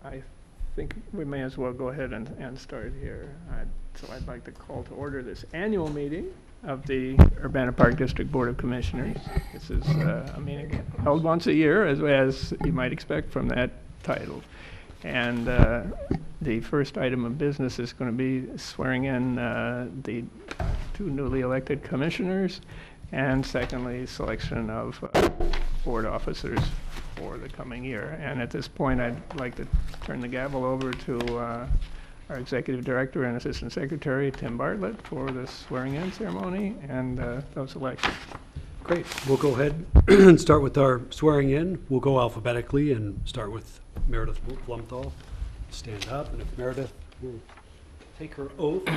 I think we may as well go ahead and start here. So I'd like to call to order this annual meeting of the Urbana Park District Board of Commissioners. This is a meeting held once a year, as you might expect from that title. And the first item of business is going to be swearing in the two newly elected commissioners, and secondly, selection of board officers for the coming year. And at this point, I'd like to turn the gavel over to our Executive Director and Assistant Secretary, Tim Bartlett, for the swearing-in ceremony and those elections. Great. We'll go ahead and start with our swearing in. We'll go alphabetically and start with Meredith Blumthal. Stand up, and if Meredith will take her oath,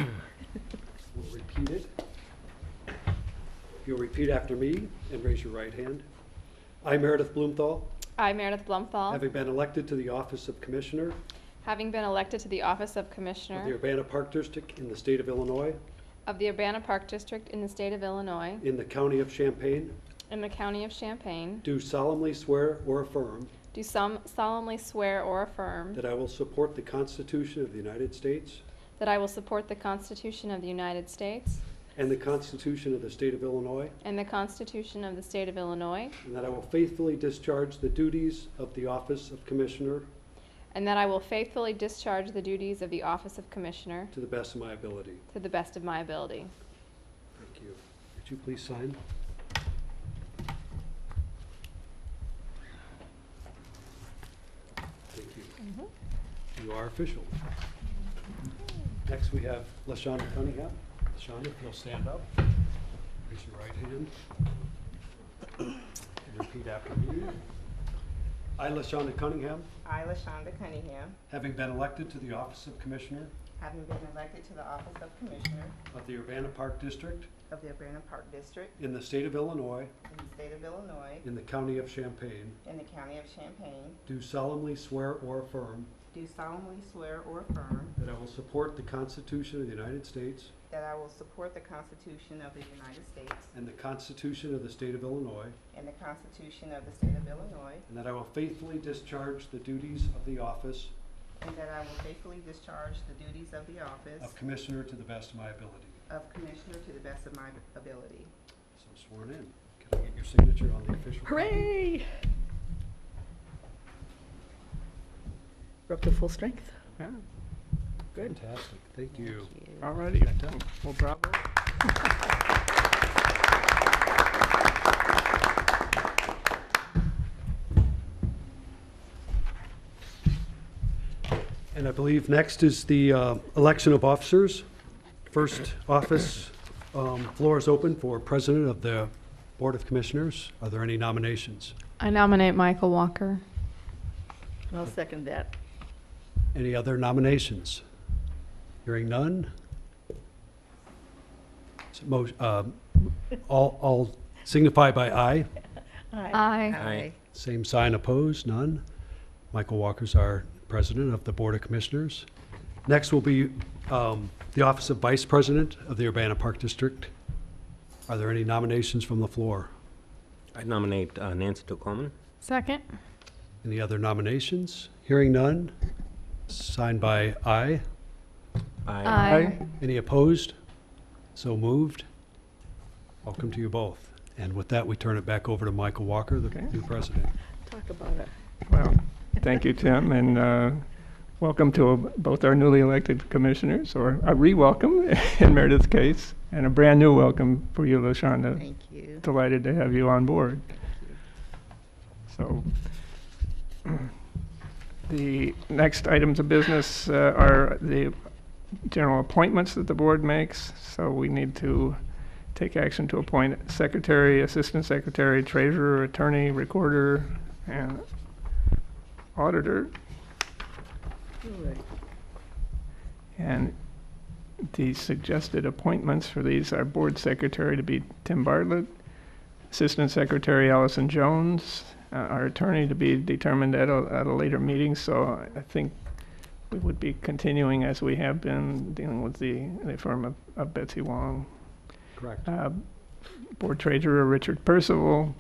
we'll repeat it. You'll repeat after me and raise your right hand. I, Meredith Blumenthal, I, Meredith Blumthal, having been elected to the office of Commissioner having been elected to the office of of the Commissioner Urbana Park District in the state of Illinois, of the Urbana Park District in the state of Illinois, in the county of Champaign, in the county of Champaign, do solemnly swear or affirm do solemnly swear or affirm that I will support the Constitution of the United States that I will support the Constitution of the United States and the Constitution of the state of Illinois, and the Constitution of the state of Illinois, and that I will faithfully discharge the duties of the office of Commissioner and that I will faithfully discharge the duties of the office of Commissioner to the best of my ability. to the best of my ability. Thank you. Would you please sign? Thank you. You are official. Next, we have LaShonda Cunningham. LaShonda, if you'll stand up, raise your right hand, and repeat after me. I, LaShonda Cunningham, I, LaShonda Cunningham, having been elected to the office of Commissioner having been elected to the office of Commissioner of the Urbana Park District of the Urbana Park District in the state of Illinois, in the state of Illinois, in the county of Champaign, in the county of Champaign, do solemnly swear or affirm do solemnly swear or affirm that I will support the Constitution of the United States that I will support the Constitution of the United States and the Constitution of the state of Illinois, and the Constitution of the state of Illinois, and that I will faithfully discharge the duties of the office and that I will faithfully discharge the duties of the office of Commissioner to the best of my ability. of Commissioner to the best of my ability. So sworn in. Can I get your signature on the official? Hooray! We're up to full strength. Yeah, Good. Fantastic. Thank you. all righty. Well, bravo. And I believe next is the election of officers. First office, floor is open for President of the Board of Commissioners. Are there any nominations? I nominate Michael Walker. I'll second that. Any other nominations? Hearing none? All signify by aye. Aye. Same sign opposed, none. Michael Walker's our President of the Board of Commissioners. Next will be the Office of Vice President of the Urbana Park District. Are there any nominations from the floor? I nominate Nancy Toccoman. Second. Any other nominations? Hearing none. Signed by aye. Aye. Any opposed? So moved. Welcome to you both. And with that, we turn it back over to Michael Walker, the Okay. new president. Talk about it. Well, thank you, Tim, and welcome to both our newly elected commissioners, or a re-welcome in Meredith's case, and a brand new welcome for you, LaShonda. Thank you. Delighted to have you on board. So, the next items of business are the general appointments that the board makes. So we need to take action to appoint secretary, assistant secretary, treasurer, attorney, recorder, and auditor. All right. And the suggested appointments for these are board secretary to be Tim Bartlett, assistant secretary Allison Jones, our attorney to be determined at a later meeting. So I think we would be continuing as we have been dealing with the firm of Betsy Wong. Correct. Board treasurer Richard Percival,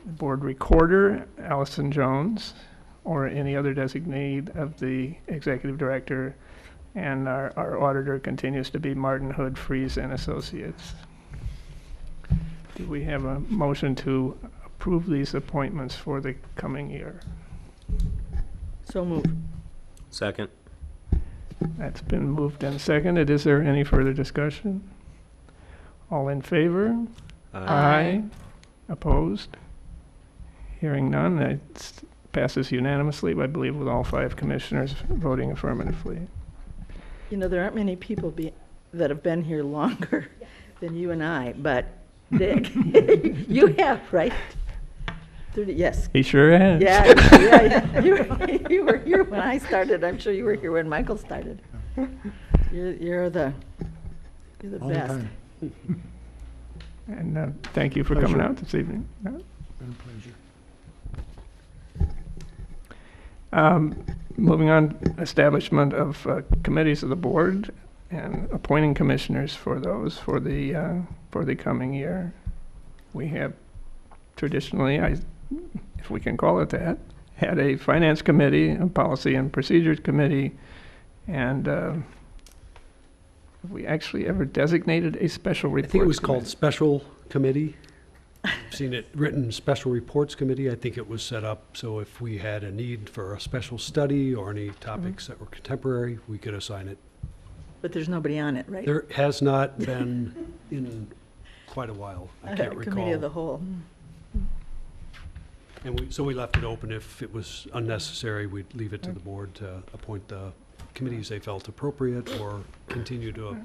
board recorder Allison Jones, or any other designee of the executive director, and our auditor continues to be Martin Hood, Freeze and Associates. Do we have a motion to approve these appointments for the coming year? So moved. Second. That's been moved and seconded. Is there any further discussion? All in favor? Aye. Opposed? Hearing none, that passes unanimously, I believe, with all 5 commissioners voting affirmatively. You know, there aren't many people that have been here longer than you and I, but Dick, you have, right? 30, yes. He sure has. Yeah, you were here when I started. I'm sure you were here when Michael started. You're the Long best. time. And thank you for coming Pleasure. out this evening. Been a pleasure. Moving on, establishment of committees of the board and appointing commissioners for those for the coming year. We have traditionally, if we can call it that, had a finance committee, a policy and procedures committee, and have we actually ever designated a special I reports think it was called committee? Special Committee. I've seen it written Special Reports Committee. I think it was set up so if we had a need for a special study or any topics that were contemporary, we could assign it. But there's nobody on it, right? There has not been in quite a while. I can't Committee of the recall. whole. And so we left it open. If it was unnecessary, we'd leave it to the board to appoint the committees they felt appropriate or continue to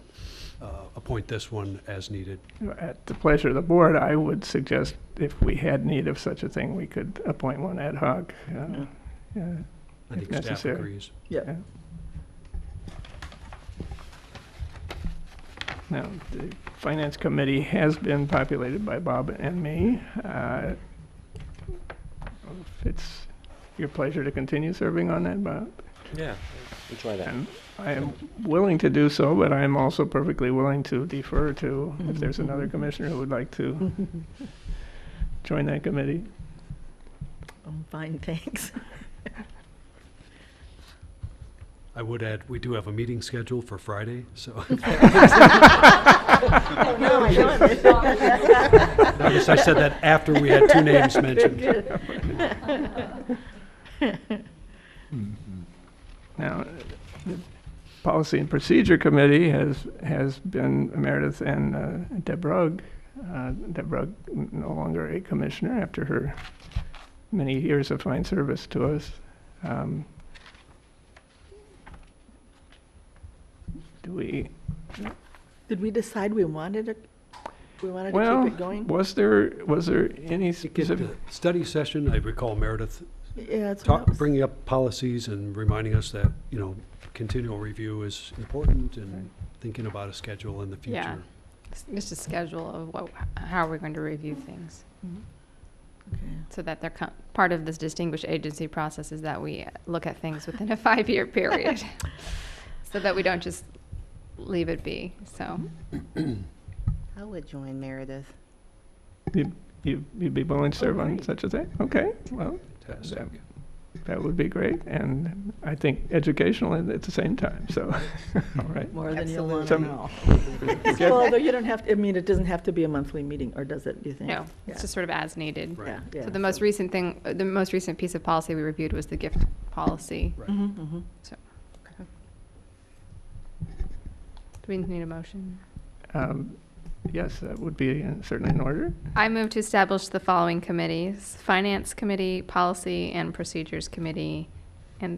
appoint this one as needed. At the pleasure of the board, I would suggest if we had need of such a thing, we could appoint one ad hoc. I If think staff necessary. agrees. Yeah. Now, the Finance Committee has been populated by Bob and me. If it's your pleasure to continue serving on that, Bob. Yeah, we'll try that. And I am willing to do so, but I am also perfectly willing to defer to if there's another commissioner who would like to join that committee. Fine, thanks. I would add, we do have a meeting scheduled for Friday, so Oh, no, I don't. notice I said that after we had 2 names mentioned. Now, the Policy and Procedure Committee has been Meredith and Deb Rugg. Deb Rugg no longer a commissioner after her many years of fine service to us. Did we decide we wanted to keep Well, it going? was there any I think at specific? the study session, I recall Meredith Yeah, that's what I was. bringing up policies and reminding us that, continual review is important and thinking about a schedule in the future. Yeah. Just a schedule of how we're going to review things, Okay. so that they're part of this distinguished agency process is that we look at things within a 5-year period, so that we don't just leave it be, so. I would join Meredith. You'd be willing to serve on such a thing? Okay, well, Fantastic. that would be great, and I think educational at the same time, so, all right. More than you'll want to Some- know. Well, although you don't have, it doesn't have to be a monthly meeting, or does it, do you think? No, Yeah. it's just sort of as needed. Right. Yeah, yeah. So the most recent thing, the most recent piece of policy we reviewed was the gift policy. Right. So. Do we need a motion? Yes, that would be certainly in order. I move to establish the following committees: Finance Committee, Policy and Procedures Committee, and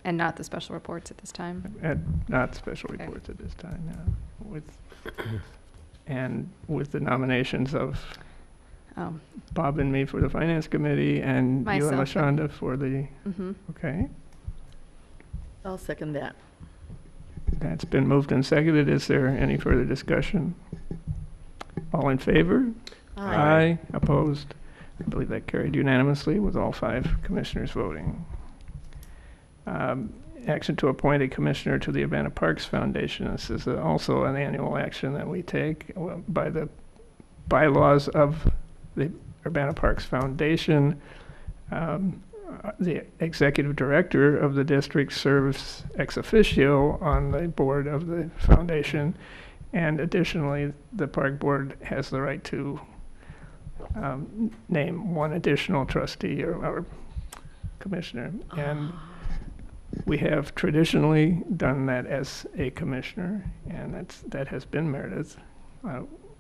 not the special reports at this time. And not special Okay. reports at this time, no. With the nominations of Oh, Bob and me for the Finance Committee, and you and Myself. LaShonda for the, mm-hmm. okay. I'll second that. That's been moved and seconded. Is there any further discussion? All in favor? Aye. Opposed? I believe that carried unanimously with all 5 commissioners voting. Action to appoint a commissioner to the Urbana Parks Foundation. This is also an annual action that we take by the bylaws of the Urbana Parks Foundation. the executive director of the district serves ex officio on the board of the foundation. And additionally, the park board has the right to name one additional trustee or commissioner. And we have traditionally done that as a commissioner, and that has been Meredith.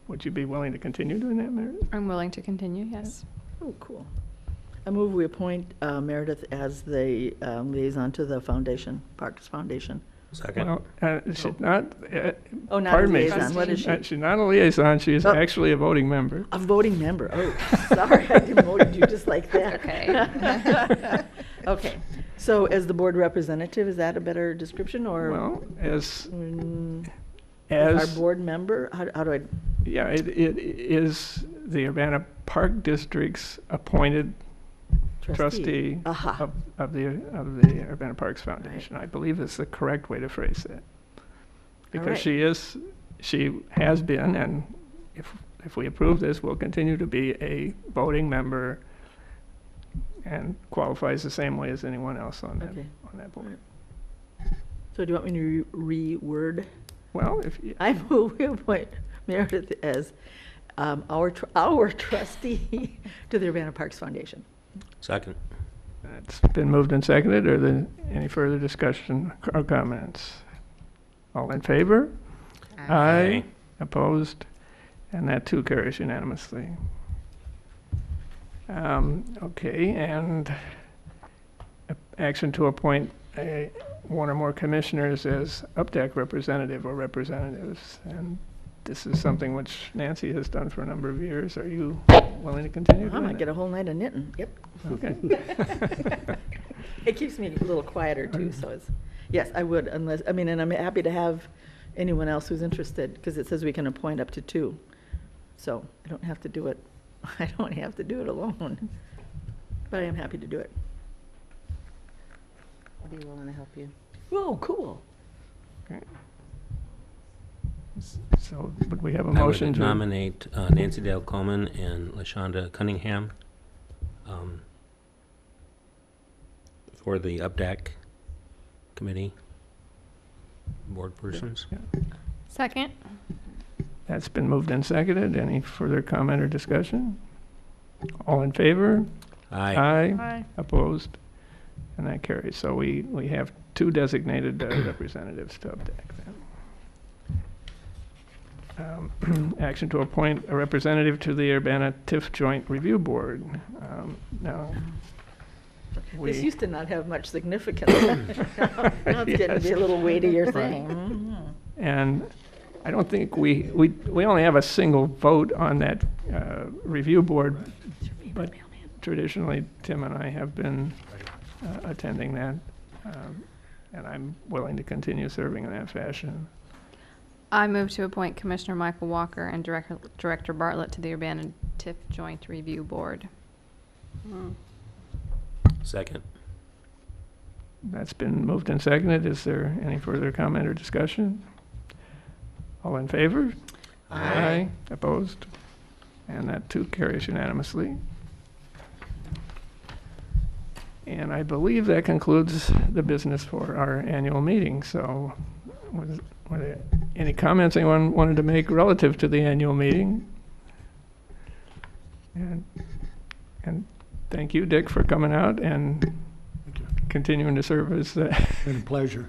Would you be willing to continue doing that, Meredith? I'm willing to continue, yes. Oh, cool. I move we appoint Meredith as the liaison to the foundation, Parks Foundation. Second. Well, she's not, Oh, not a pardon me. liaison, what is she? She's not a liaison, she's Oh. actually a voting member. A voting member, oh, sorry, I demoted you just like that. Okay. Okay, so as the board representative, is that a better description, or? Well, as Our board member, how do I, yeah, it is the Urbana Park District's appointed trustee Aha. of the Urbana Parks Foundation. I believe it's the correct way to phrase that. Because right. she has been, and if we approve this, will continue to be a voting member and qualifies the same way as anyone else on Okay. that board. So do you want me to reword? Well, if you, I move we appoint Meredith as our trustee to the Urbana Parks Foundation. Second. it's been moved and seconded, are there any further discussion or comments? All in favor? Aye. Opposed? And that too carries unanimously. Okay, and action to appoint one or more commissioners as UPDAC representative or representatives. And this is something which Nancy has done for a number of years. Are you willing to continue I doing might get that? a whole night of knitting, yep. Okay. It keeps me a little quieter too, so it's, yes, I would, unless, I mean, and I'm happy to have anyone else who's interested, because it says we can appoint up to 2. So I don't have to do it, I don't have to do it alone, but I am happy to do it. I'll be willing to help you. Oh, cool. Okay. So, would we have a I motion would to? nominate Nancy Dale Coleman and LaShonda Cunningham for the UPDAC committee, board persons. Yeah. Second? That's been moved and seconded. Any further comment or discussion? All in favor? Aye. Aye. Opposed? And that carries. So we have 2 designated representatives to UPDAC then. Action to appoint a representative to the Urbana TIF Joint Review Board. Now, This used to not have much significance. Now it's getting to be a little weightier thing. Mhm. And I don't think we only have a single vote on that review board, but traditionally Tim and I have been attending that, and I'm willing to continue serving in that fashion. I move to appoint Commissioner Michael Walker and Director Bartlett to the Urbana TIF Joint Review Board. Second. That's been moved and seconded. Is there any further comment or discussion? All in favor? Aye. Opposed? And that too carries unanimously. And I believe that concludes the business for our annual meeting. So were there any comments anyone wanted to make relative to the annual meeting? And thank you, Dick, for coming out and continuing to serve as the. Been a pleasure.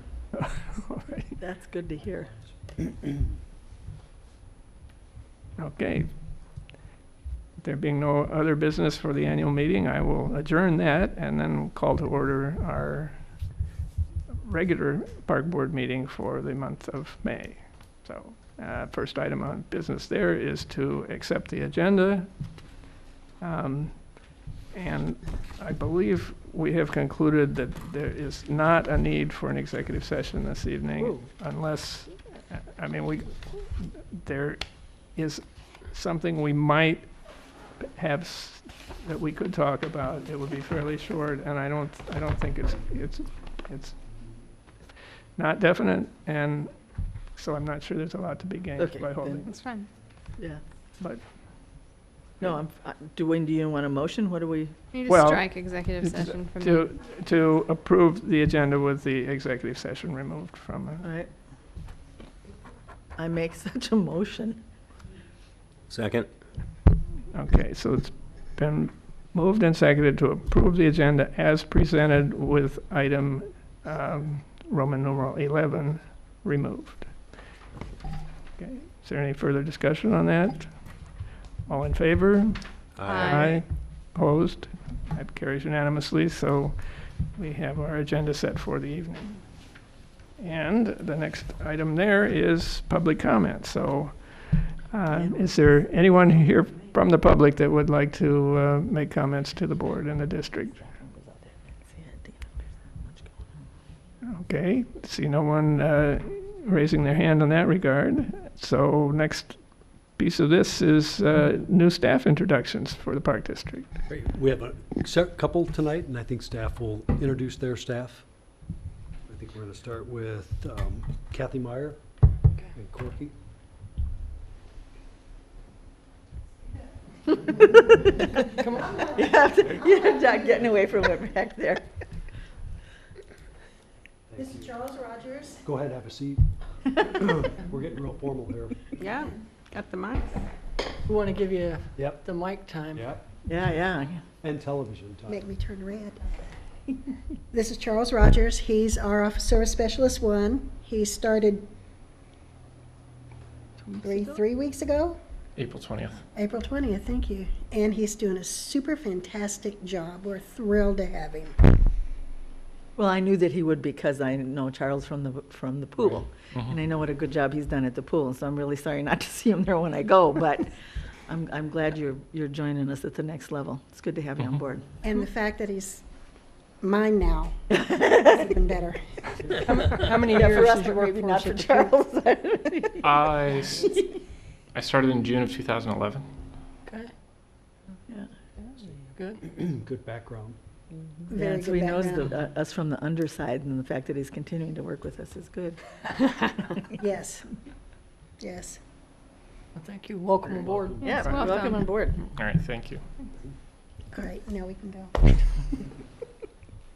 All right. That's good to hear. Okay. There being no other business for the annual meeting, I will adjourn that and then call to order our regular park board meeting for the month of May. So, first item on business there is to accept the agenda. And I believe we have concluded that there is not a need for an executive session this evening. Ooh. Unless, I mean, there is something we might have that we could talk about. It would be fairly short, and I don't think it's not definite, and so I'm not sure there's a lot to be gained Okay, by then- holding. That's fine. Yeah. But No, do you want a motion? What do we? You Well, just strike executive session from the. To approve the agenda with the executive session removed from it. All right. I make such a motion. Second. Okay, so it's been moved and seconded to approve the agenda as presented with item Roman numeral 11 removed. Okay, is there any further discussion on that? All in favor? Aye. Opposed? That carries unanimously, so we have our agenda set for the evening. And the next item there is public comment. So is there anyone here from the public that would like to make comments to the board and the district? Okay, see no one raising their hand in that regard. So next piece of this is new staff introductions for the Park District. Great. We have a couple tonight, and I think staff will introduce their staff. I think we're going to start with Kathy Meyer and Corky. You're not getting away from it back there. This is Charles Rogers. Go ahead, have a seat. We're getting real formal here. Yeah, got the mic. We want to give you Yep. the mic time. Yep. Yeah. And television time. Make me turn red. This is Charles Rogers. He's our Office Service Specialist 1. He started three weeks ago? April 20th. April 20th, thank you. And he's doing a super fantastic job. We're thrilled to have him. Well, I knew that he would because I know Charles from the pool. And I know what a good job he's done at the pool, and so I'm really sorry not to see him there when I go, but I'm glad you're joining us at the next level. It's good to have you on board. And the fact that he's mine now is even better. How many Yeah, years for us, did you but work maybe for not us for at the pool? Charles. I started in June of 2011. Okay, Yeah. good. Good background. Very So good he knows background. us from the underside, and the fact that he's continuing to work with us is good. Yes, yes. Well, thank you. Welcome aboard. Yeah, welcome. welcome on board. All right, thank you. All right, now we can go.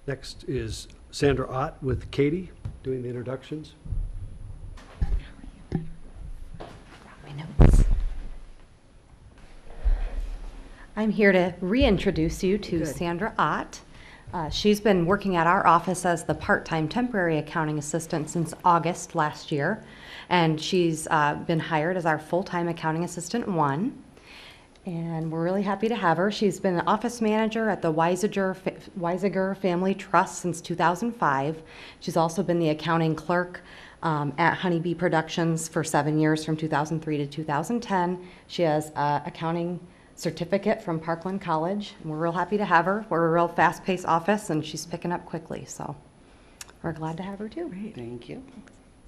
Next is Sandra Ott with Katie doing the introductions. I'm here to reintroduce you to Good. Sandra Ott. She's been working at our office as the part-time temporary accounting assistant since August last year, and she's been hired as our full-time accounting assistant 1. And we're really happy to have her. She's been an office manager at the Weisiger Family Trust since 2005. She's also been the accounting clerk at Honeybee Productions for 7 years, from 2003 to 2010. She has an accounting certificate from Parkland College, and we're real happy to have her. We're a real fast-paced office, and she's picking up quickly, so we're glad to have her too. Great. Thank you.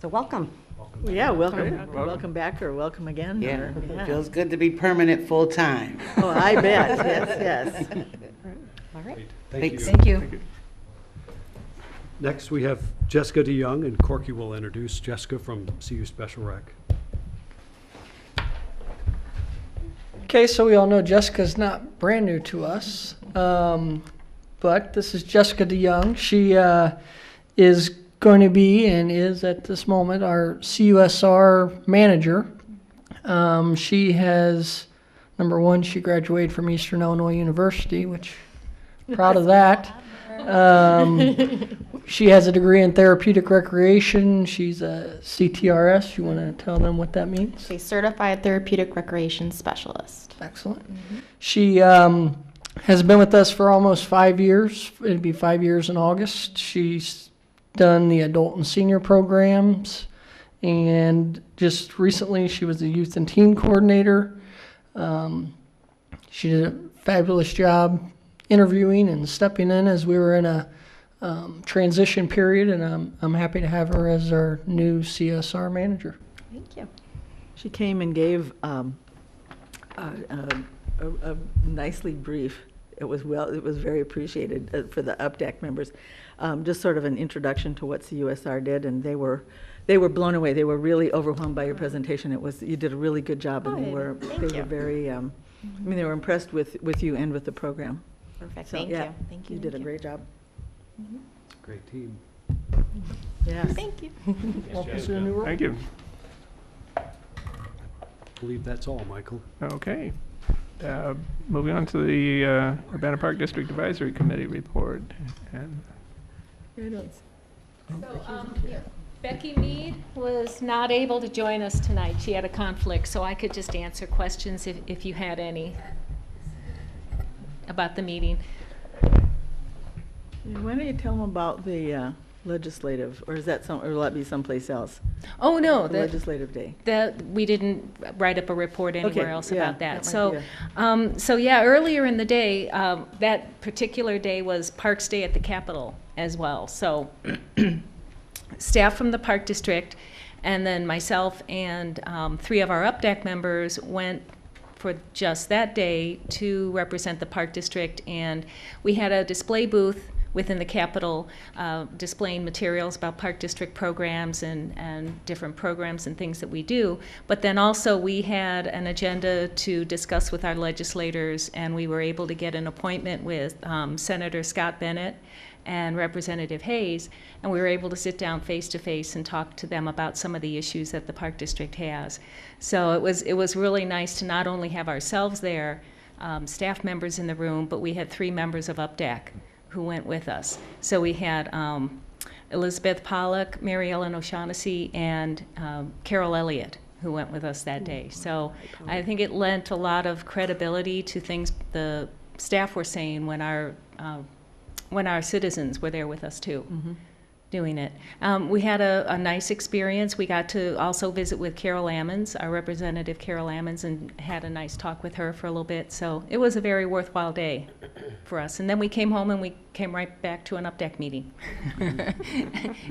So welcome. Well, yeah, welcome, Welcome. welcome back or welcome again. Yeah, or- it feels good to be permanent full-time. Oh, I bet, yes, yes. All right. Thank you. Thanks. Thank you. Next, we have Jessica DeYoung, and Corky will introduce Jessica from CU Special Rec. Okay, so we all know Jessica's not brand new to us, but this is Jessica DeYoung. She is going to be and is at this moment our CUSR manager. She has, number one, she graduated from Eastern Illinois University, which proud of that. She has a degree in therapeutic recreation. She's a CTRS. You want to tell them what that means? A certified therapeutic recreation specialist. Excellent. She has been with us for almost 5 years. It'll be 5 years in August. She's done the adult and senior programs, and just recently she was the youth and teen coordinator. She did a fabulous job interviewing and stepping in as we were in a transition period, and I'm happy to have her as our new CSR manager. Thank you. She came and gave a nicely brief. It was very appreciated for the UPDAC members. Just sort of an introduction to what CUSR did, and they were blown away. They were really overwhelmed by your presentation. You did a really good job, and they were very I mean, they were impressed with you and with the program. Perfect. So, Thank yeah, you. Thank you. You did a thank great job. Great team. Yes. Thank you. Welcome to the new role. Thank you. I believe that's all, Michael. Okay. Moving on to the Urbana Park District Advisory Committee report. And Becky Mead was not able to join us tonight. She had a conflict, so I could just answer questions if you had any about the meeting. Why don't you tell them about the legislative, or is that or will that be someplace else? Oh, no, The legislative day. we didn't write up a report anywhere Okay, else yeah, about that. that might be So yeah, earlier in the day, that particular day was Parks Day at the Capitol as well. So staff from the Park District, and then myself and 3 of our UPDAC members went for just that day to represent the Park District, and we had a display booth within the Capitol displaying materials about Park District programs and different programs and things that we do. But then also we had an agenda to discuss with our legislators, and we were able to get an appointment with Senator Scott Bennett and Representative Hayes, and we were able to sit down face to face and talk to them about some of the issues that the Park District has. So it was really nice to not only have ourselves there, staff members in the room, but we had 3 members of UPDAC who went with us. So we had Elizabeth Pollock, Mary Ellen O'Shaughnessy, and Carol Elliott who went with us that day. So I think it lent a lot of credibility to things the staff were saying when our citizens were there with us too. Doing it. We had a nice experience. We got to also visit with Carol Ammons, our representative Carol Ammons, and had a nice talk with her for a little bit. So it was a very worthwhile day for us. And then we came home and we came right back to an UPDAC meeting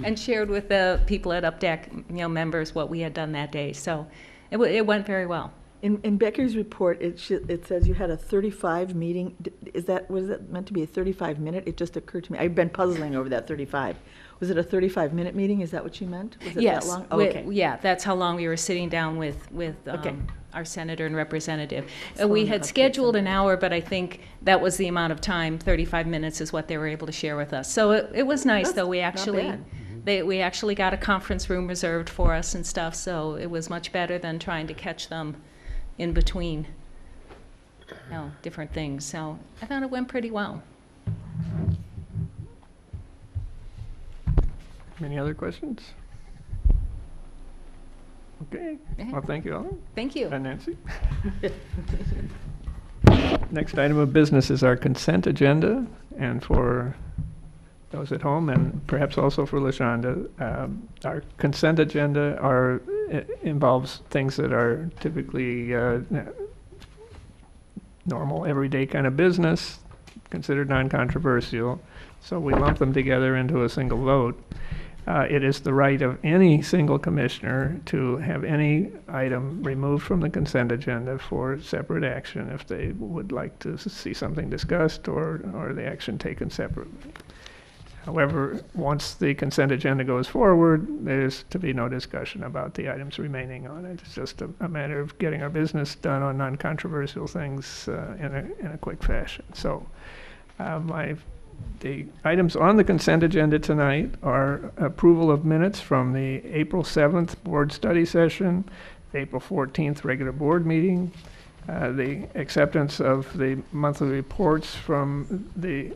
and shared with the people at UPDAC, members, what we had done that day. So it went very well. In Becky's report, it says you had a 35 meeting. Was that meant to be a 35-minute? It just occurred to me. I've been puzzling over that 35. Was it a 35-minute meeting? Is that what she meant? Was it Yes. that long? Oh, okay. Yeah, that's how long we were sitting down with Okay. our senator and representative. So We long had enough to scheduled get an hour, but I think that was the amount of time. 35 minutes is what they were able to share with us. So it was nice, That's though. We not actually bad. we actually got a conference room reserved for us and stuff. So it was much better than trying to catch them in between, different things. So I thought it went pretty well. Any other questions? Okay. Yeah. Well, thank you, Ellen. Thank you. And Nancy. Next item of business is our consent agenda, and for those at home, and perhaps also for LaShonda, our consent agenda involves things that are typically normal, everyday kind of business, considered non-controversial, so we lump them together into a single vote. It is the right of any single commissioner to have any item removed from the consent agenda for separate action if they would like to see something discussed or the action taken separately. However, once the consent agenda goes forward, there's to be no discussion about the items remaining on it. It's just a matter of getting our business done on non-controversial things in a quick fashion. So the items on the consent agenda tonight are approval of minutes from the April 7th board study session, April 14th regular board meeting, the acceptance of the monthly reports from the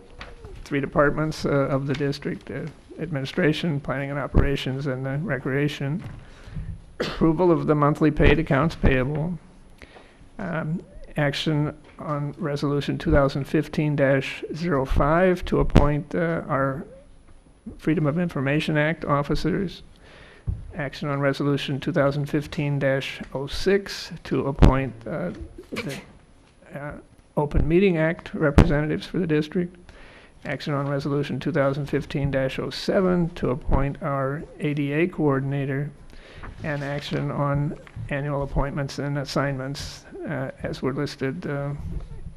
3 departments of the district, administration, planning and operations, and recreation, approval of the monthly paid accounts payable, action on resolution 2015-05 to appoint our Freedom of Information Act officers, action on resolution 2015-06 to appoint the Open Meeting Act representatives for the district, action on resolution 2015-07 to appoint our ADA coordinator, and action on annual appointments and assignments as were listed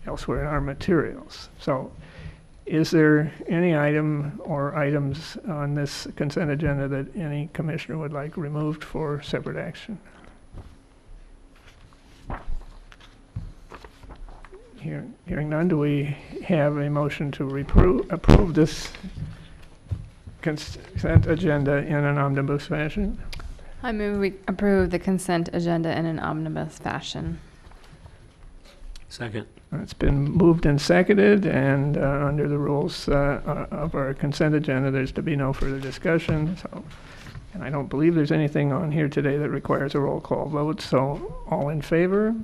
elsewhere in our materials. So is there any item or items on this consent agenda that any commissioner would like removed for separate action? Hearing none, do we have a motion to approve this consent agenda in an omnibus fashion? I move we approve the consent agenda in an omnibus fashion. Second. It's been moved and seconded, and under the rules of our consent agenda, there's to be no further discussion. So, and I don't believe there's anything on here today that requires a roll call vote. So, all in favor?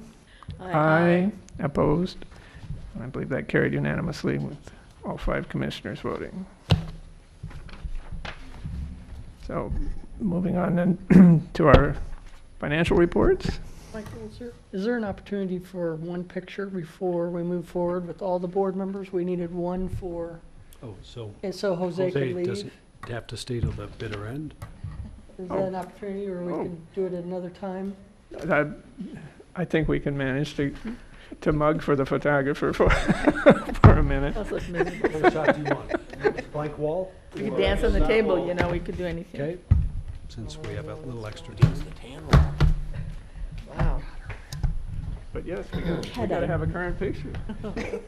Aye. Opposed? I believe that carried unanimously with all 5 commissioners voting. So, moving on then to our financial reports. Michael, is there an opportunity for one picture before we move forward with all the board members? We needed one for, Oh, so and so Jose could leave. doesn't have to stay till the bitter end? Is that an opportunity, or we can do it at another time? I think we can manage to mug for the photographer for for a minute. That's less miserable. What shot do you want? Blank wall? We could dance on the table, you know, we could do anything. Okay, since we have a little extra time. Wow. But yes, we gotta have a current picture. That's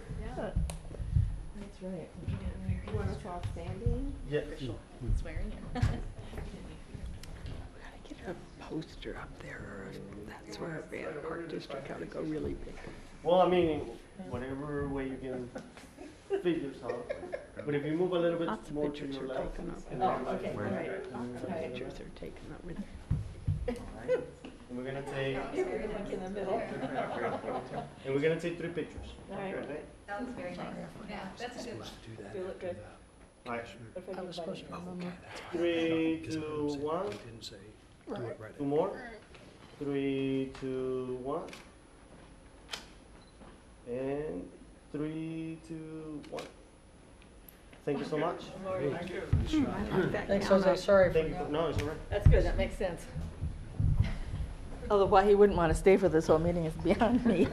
right. You want us all standing? Yeah, sure. Swearing in. Get a poster up there, or that's where Urbana Park District ought to go really big. Well, I mean, whatever way you can fit yourself. But if you move a little bit Lots of more to pictures your are left. taken up. and Oh, then like- okay, all right. Lots of pictures are taken up with. Alright. And we're gonna take, Like in the middle. and we're gonna take 3 pictures. All right. Okay? That was very nice. Yeah, that's good. You look good. Alright. I was supposed to remember. 3, 2, 1. Didn't say, do it right. 2 more. 3, 2, 1. And 3, 2, 1. Thank you so much. Thanks, Jose, sorry for Thank you. No, it's all right. That's good, that makes sense. Although why he wouldn't want to stay for this whole meeting is beyond me.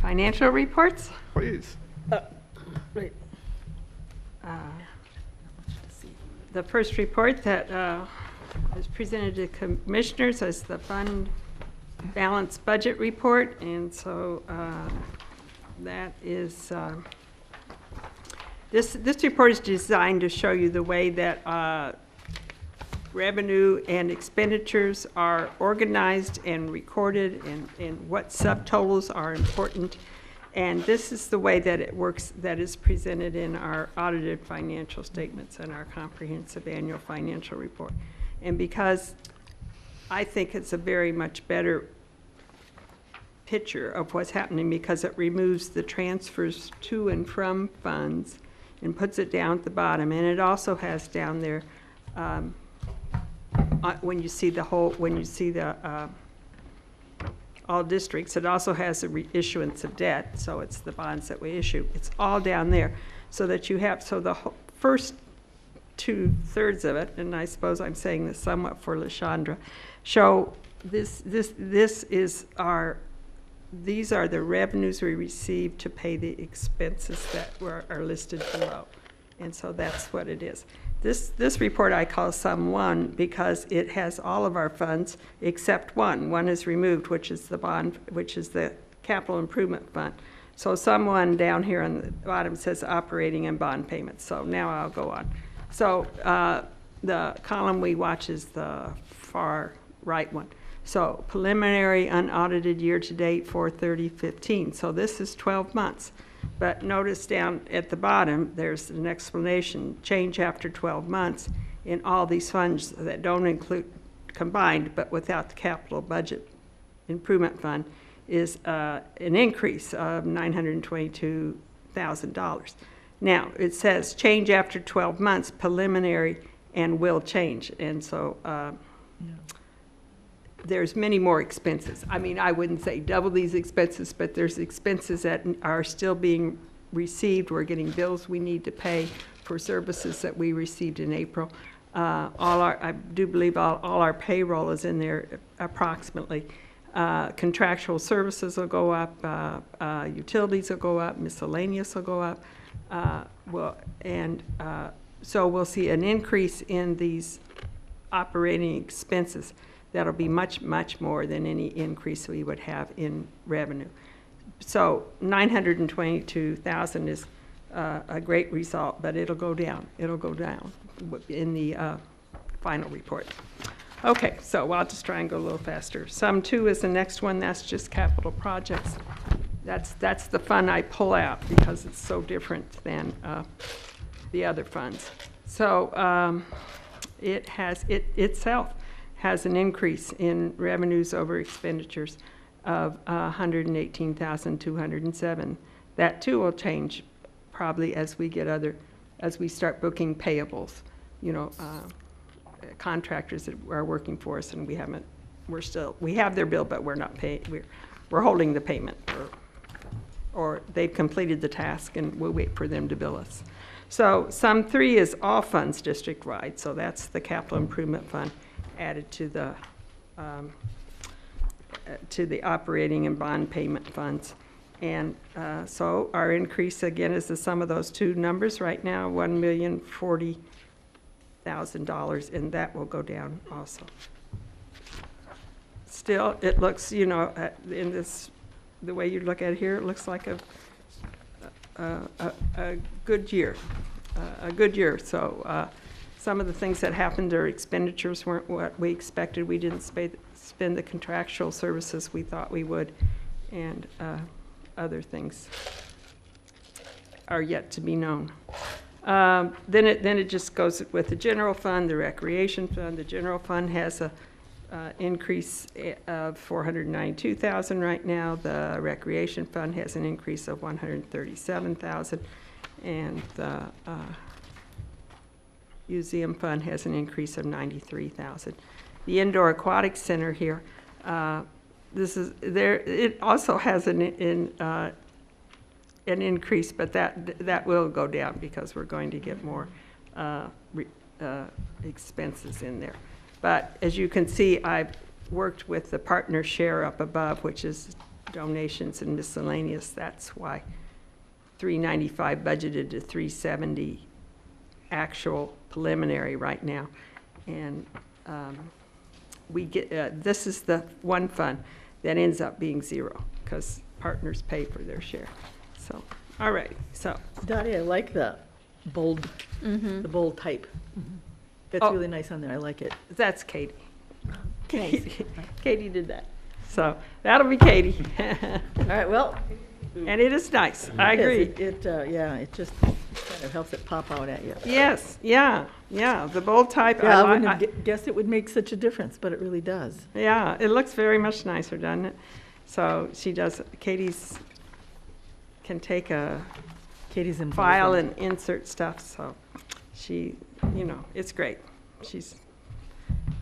Financial reports? Please. Right. The first report that was presented to commissioners is the fund balance budget report, and so that is, this report is designed to show you the way that revenue and expenditures are organized and recorded, and what subtotals are important. And this is the way that it works, that is presented in our audited financial statements and our comprehensive annual financial report. And because I think it's a very much better picture of what's happening, because it removes the transfers to and from funds and puts it down at the bottom. And it also has down there, when you see the whole, when you see the all districts, it also has a reissuance of debt, so it's the bonds that we issue. It's all down there, so that you have, so the whole, first 2/3 of it, and I suppose I'm saying this somewhat for LaShondra, show this is our, these are the revenues we received to pay the expenses that are listed below. And so that's what it is. This report I call Sum 1 because it has all of our funds except one. One is removed, which is the bond, which is the capital improvement fund. So Sum 1 down here on the bottom says operating and bond payments. So now I'll go on. So the column we watch is the far right one. So preliminary unaudited year-to-date 4/30/15. So this is 12 months. But notice down at the bottom, there's an explanation, change after 12 months in all these funds that don't include combined, but without the capital budget improvement fund, is an increase of $922,000. Now, it says change after 12 months, preliminary and will change. And so there's many more expenses. I mean, I wouldn't say double these expenses, but there's expenses that are still being received. We're getting bills we need to pay for services that we received in April. I do believe all our payroll is in there approximately. Contractual services will go up, utilities will go up, miscellaneous will go up. So we'll see an increase in these operating expenses. That'll be much, much more than any increase we would have in revenue. So 922,000 is a great result, but it'll go down. It'll go down in the final report. Okay, so I'll just try and go a little faster. Sum 2 is the next one. That's just capital projects. That's the fund I pull out because it's so different than the other funds. So it itself has an increase in revenues over expenditures of 118,207. That too will change probably as we start booking payables. You know, contractors that are working for us, and we have their bill, but we're not paying. We're holding the payment, or they've completed the task, and we'll wait for them to bill us. So sum 3 is all funds district-wide. So that's the capital improvement fund added to the operating and bond payment funds. And so our increase again is the sum of those two numbers right now, $1,040,000, and that will go down also. Still, it looks, you know, in this, the way you look at it here, it looks like a good year, So some of the things that happened, our expenditures weren't what we expected. We didn't spend the contractual services we thought we would, and other things are yet to be known. Then it just goes with the general fund, the recreation fund. The general fund has a increase of 492,000 right now. The recreation fund has an increase of 137,000, and the museum fund has an increase of 93,000. The indoor aquatic center here, it also has an increase, but that will go down because we're going to get more expenses in there. But as you can see, I've worked with the partner share up above, which is donations and miscellaneous. That's why 395 budgeted to 370 actual preliminary right now. And we get this is the one fund that ends up being zero because partners pay for their share. So, all right. So, Dottie, I like the bold, the bold type. That's really nice on there. I like it. That's Katie. Katie did that. So that'll be Katie. All right. Well, and it is nice. I agree. Yeah, it just kind of helps it pop out at you. Yes. Yeah. The bold type. Yeah, I wouldn't have guessed it would make such a difference, but it really does. Yeah, it looks very much nicer, doesn't it? So she does. Katie's can take a file and insert stuff. So she, you know, it's great.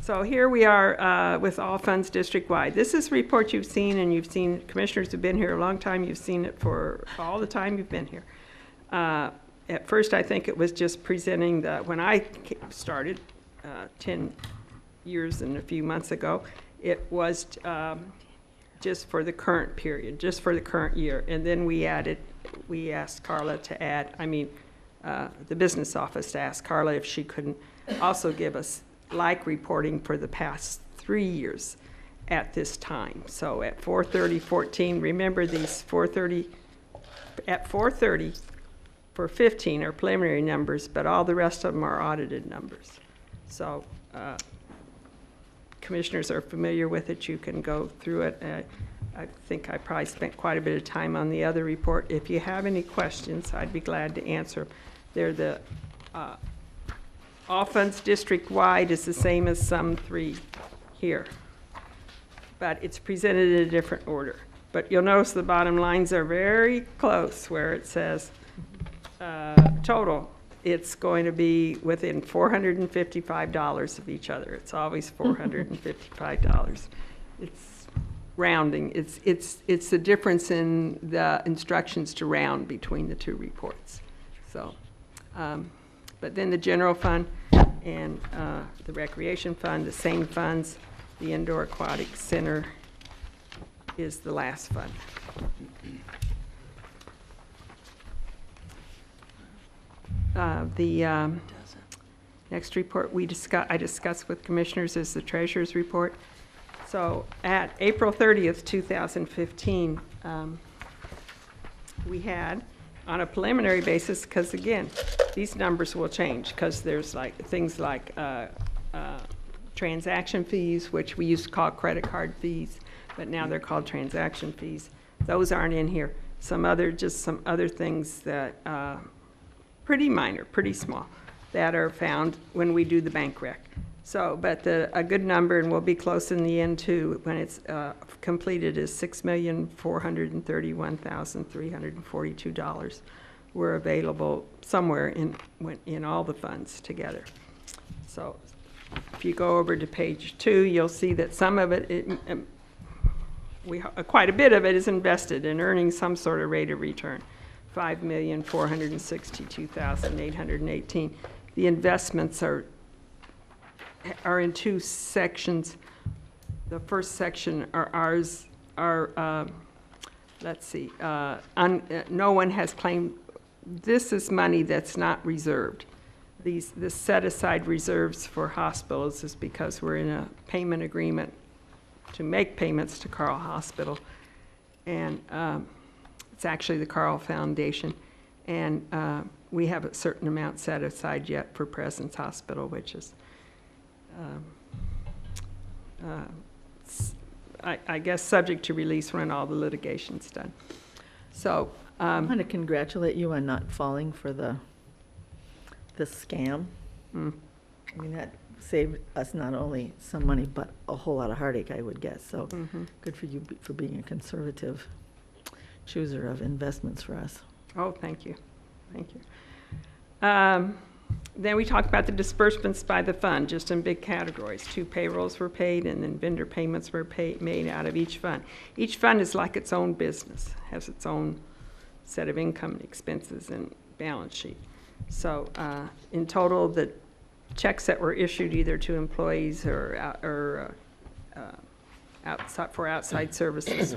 So here we are with all funds district-wide. This is a report you've seen, and you've seen commissioners who've been here a long time. You've seen it for all the time you've been here. At first, I think it was just presenting when I started 10 years and a few months ago, it was just for the current period, just for the current year. And then we asked Carla to add, the business office to ask Carla if she couldn't also give us like reporting for the past 3 years at this time. So at 4/30/14, remember these 4/30, at 4/30 for 15 are preliminary numbers, but all the rest of them are audited numbers. So commissioners are familiar with it. You can go through it. I think I probably spent quite a bit of time on the other report. If you have any questions, I'd be glad to answer. They're the all funds district-wide is the same as sum 3 here, but it's presented in a different order. But you'll notice the bottom lines are very close where it says total. It's going to be within $455 of each other. It's always $455. It's rounding. It's the difference in the instructions to round between the two reports. So, but then the general fund and the recreation fund, the same funds. The indoor aquatic center is the last fund. The next report I discussed with commissioners is the treasurer's report. So at April 30th, 2015, we had, on a preliminary basis, because again, these numbers will change, because there's like things like transaction fees, which we used to call credit card fees, but now they're called transaction fees. Those aren't in here. Just some other things that, pretty minor, pretty small, that are found when we do the bank rec. So, but a good number, and we'll be close in the end too, when it's completed, is $6,431,342 were available somewhere in all the funds together. So if you go over to page 2, you'll see that some of it, quite a bit of it is invested in earning some sort of rate of return, $5,462,818. The investments are in 2 sections. The first section let's see, no one has claimed, this is money that's not reserved. This set-aside reserves for hospitals is because we're in a payment agreement to make payments to Carle Hospital. And it's actually the Carle Foundation. And we have a certain amount set aside yet for Presence Hospital, which is I guess subject to release when all the litigation's done. So I want to congratulate you on not falling for the scam. I mean, that saved us not only some money, but a whole lot of heartache, I would guess. So good for you for being a conservative chooser of investments for us. Oh, thank you. Thank you. Then we talked about the disbursements by the fund, just in big categories. 2 payrolls were paid, and then vendor payments were made out of each fund. Each fund is like its own business, has its own set of income and expenses and balance sheet. So in total, the checks that were issued either to employees or for outside services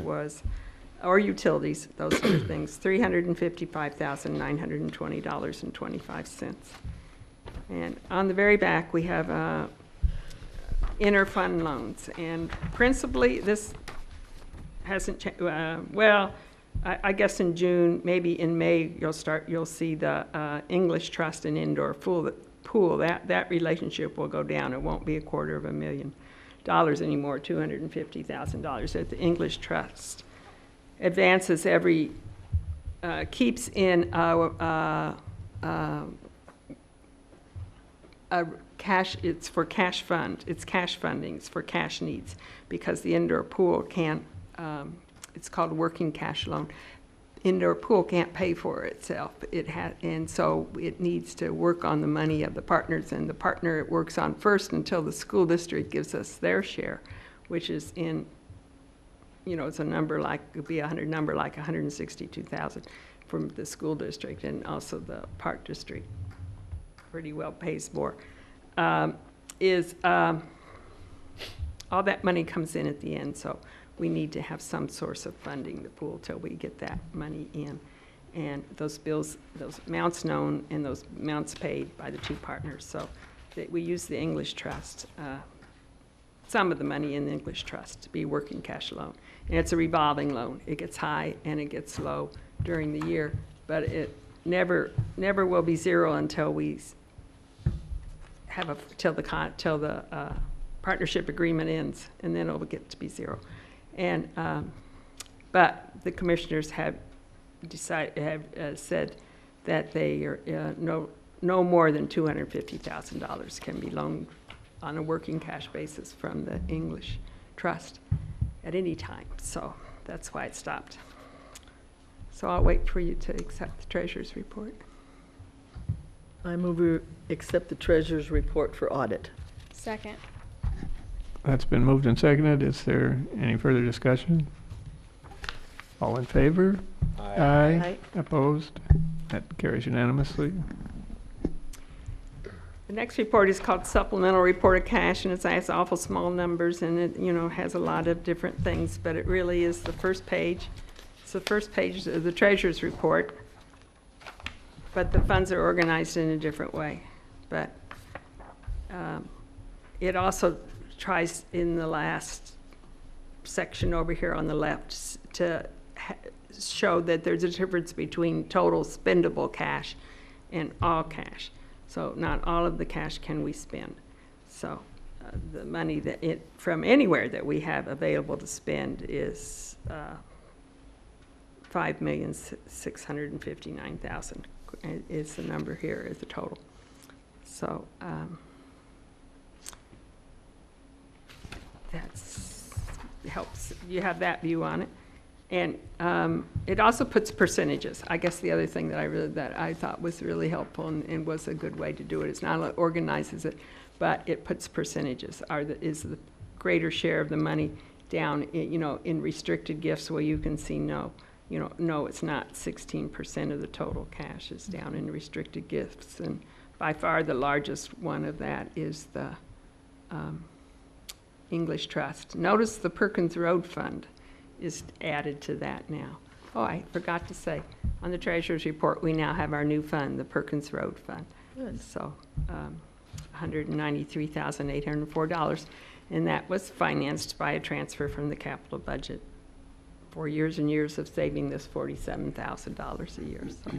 or utilities, those sort of things, $355,920.25. And on the very back, we have interfund loans. And principally, this hasn't changed. Well, I guess in June, maybe in May, you'll see the English Trust and Indoor Pool. That relationship will go down. It won't be $250,000 anymore, $250,000 that the English Trust advances keeps in cash. It's for cash fund. It's cash fundings for cash needs, because the indoor pool can't. It's called working cash loan. Indoor pool can't pay for itself. And so it needs to work on the money of the partners, and the partner it works on first until the school district gives us their share, which is in, it's a number like, it would be a number like $162,000 from the school district, and also the park district pretty well pays more. All that money comes in at the end, so we need to have some source of funding the pool till we get that money in. And those bills, those amounts known and those amounts paid by the 2 partners. So we use the English Trust, some of the money in the English Trust to be working cash loan. And it's a revolving loan. It gets high and it gets low during the year, but it never will be zero until we have till the partnership agreement ends, and then it'll get to be zero. And but the commissioners have said that they are no more than $250,000 can be loaned on a working cash basis from the English Trust at any time. So that's why it stopped. So I'll wait for you to accept the treasurer's report. I move we accept the treasurer's report for audit. Second. That's been moved and seconded. Is there any further discussion? All in favor? Aye. Aye. Opposed? That carries unanimously. The next report is called Supplemental Report of Cash, and it has awful small numbers, and it has a lot of different things, but it really is the first page. It's the first page of the treasurer's report, but the funds are organized in a different way. But it also tries in the last section over here on the left to show that there's a difference between total spendable cash and all cash. So not all of the cash can we spend. So the money that from anywhere that we have available to spend is $5,659,000 is the number here is the total. So that's helps you have that view on it. And it also puts percentages. I guess the other thing that I thought was really helpful and was a good way to do it. It's not only organizes it, but it puts percentages. Is the greater share of the money down, in restricted gifts where you can see no, it's not 16% of the total cash is down in restricted gifts. And by far the largest one of that is the English Trust. Notice the Perkins Road Fund is added to that now. Oh, I forgot to say, on the Treasurer's report, we now have our new fund, the Perkins Road Fund. Good. So $193,804, and that was financed by a transfer from the capital budget for years and years of saving this $47,000 a year. So.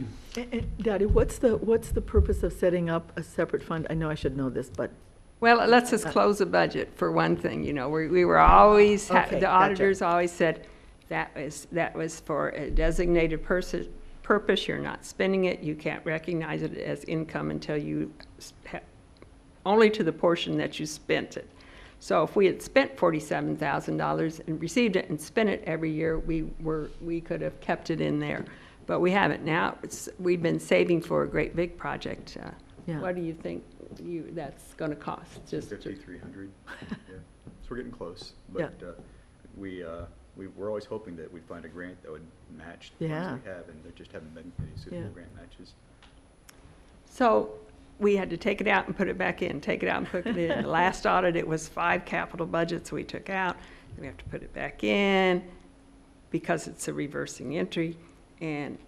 And Dottie, what's the purpose of setting up a separate fund? I know I should know this, but. Well, it lets us close a budget for one thing. We were always, Okay, the auditors always said that was for a designated purpose. You're not spending it. You can't recognize it as income until you only to the portion that you spent it. So if we had spent $47,000 and received it and spent it every year, we could have kept it in there, but we haven't. Now we've been saving for a great big project. Yeah. What do you think that's going to cost? Just $5,300. Yeah, so we're getting close. But we're always hoping that we'd find a grant that would match the ones we have, and there just haven't been any suitable grant matches. So we had to take it out and put it back in. Take it out and put it in. The last audit, it was 5 capital budgets we took out. We have to put it back in because it's a reversing entry, and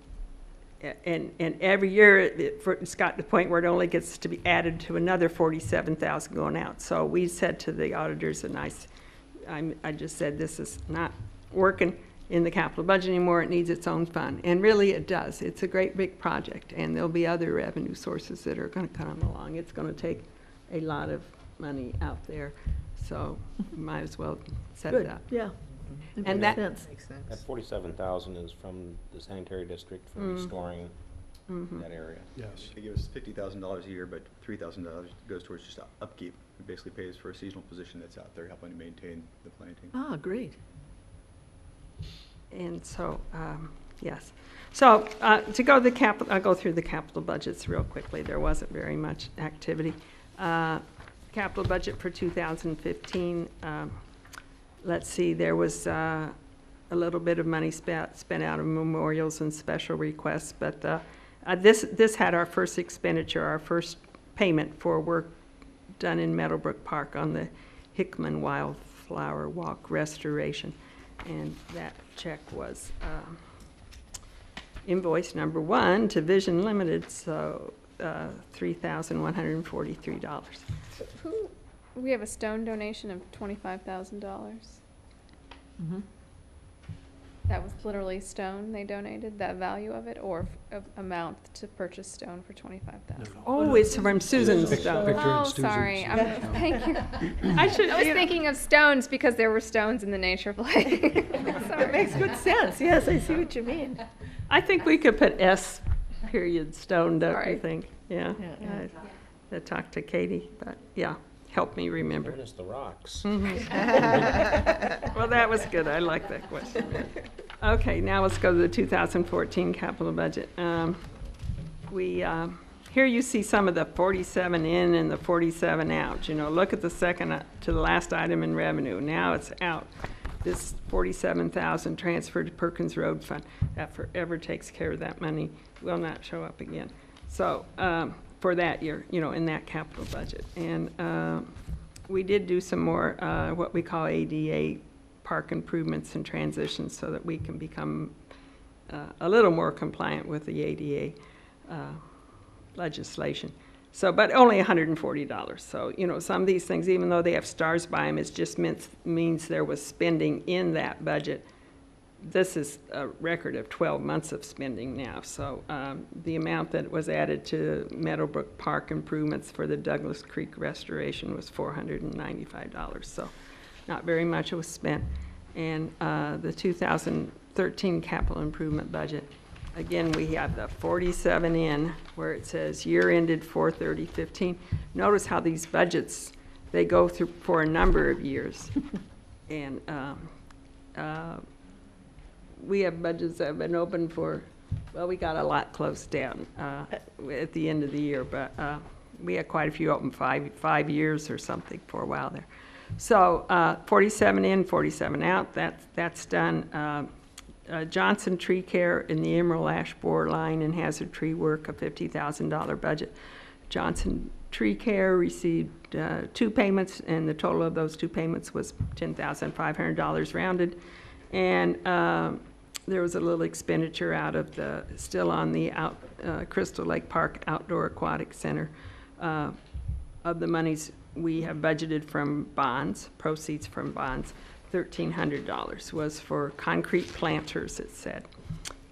every year it's got to the point where it only gets to be added to another 47,000 going out. So we said to the auditors, and I just said, this is not working in the capital budget anymore. It needs its own fund, and really it does. It's a great big project, and there'll be other revenue sources that are going to come along. It's going to take a lot of money out there, so might as well set it up. Yeah. And that Makes sense. That 47,000 is from the sanitary district for restoring that area. Yes. They give us $50,000 a year, but $3,000 goes towards just upkeep. It basically pays for a seasonal position that's out there helping to maintain the planting. Ah, great. And so, yes. So to go to the capital, I'll go through the capital budgets real quickly. There wasn't very much activity. Capital budget for 2015, let's see, there was a little bit of money spent out of memorials and special requests, but this had our first expenditure, our first payment for work done in Meadowbrook Park on the Hickman Wildflower Walk restoration. And that check was invoice number 1 to Vision Limited, so $3,143. We have a stone donation of $25,000. Mm-hmm. That was literally stone they donated, that value of it, or amount to purchase stone for $25,000? Oh, it's from Susan's stone. Picture in Oh, Susan's sorry. stone. Thank you. I I was thinking of stones because there were stones in the nature play. That makes good sense. Yes, I see what you mean. I think we could put S period stone, don't Sorry. you think? Yeah. I talked to Katie, but yeah, help me remember. Known as the rocks. Well, that was good. I like that question. Okay, now let's go to the 2014 capital budget. Here you see some of the 47 in and the 47 out. Look at the second to the last item in revenue. Now it's out. This 47,000 transferred to Perkins Road Fund. That forever takes care of that money. Will not show up again. So for that year, in that capital budget. And we did do some more what we call ADA park improvements and transitions so that we can become a little more compliant with the ADA legislation. So, but only $140. So, you know, some of these things, even though they have stars by them, it just means there was spending in that budget. This is a record of 12 months of spending now. So the amount that was added to Meadowbrook Park improvements for the Douglas Creek restoration was $495. So not very much was spent. And the 2013 capital improvement budget, again, we have the 47 in where it says year ended 4/30/15. Notice how these budgets, they go through for a number of years. And we have budgets that have been open for, well, we got a lot closed down at the end of the year, but we had quite a few open 5 years or something for a while there. So 47 in, 47 out, that's done. Johnson Tree Care in the Emerald Ash Borer Line and Hazard Tree Work, a $50,000 budget. Johnson Tree Care received 2 payments, and the total of those 2 payments was $10,500 rounded. And there was a little expenditure out of still on the Crystal Lake Park Outdoor Aquatic Center. Of the monies we have budgeted from bonds, proceeds from bonds, $1,300 was for concrete planters, it said.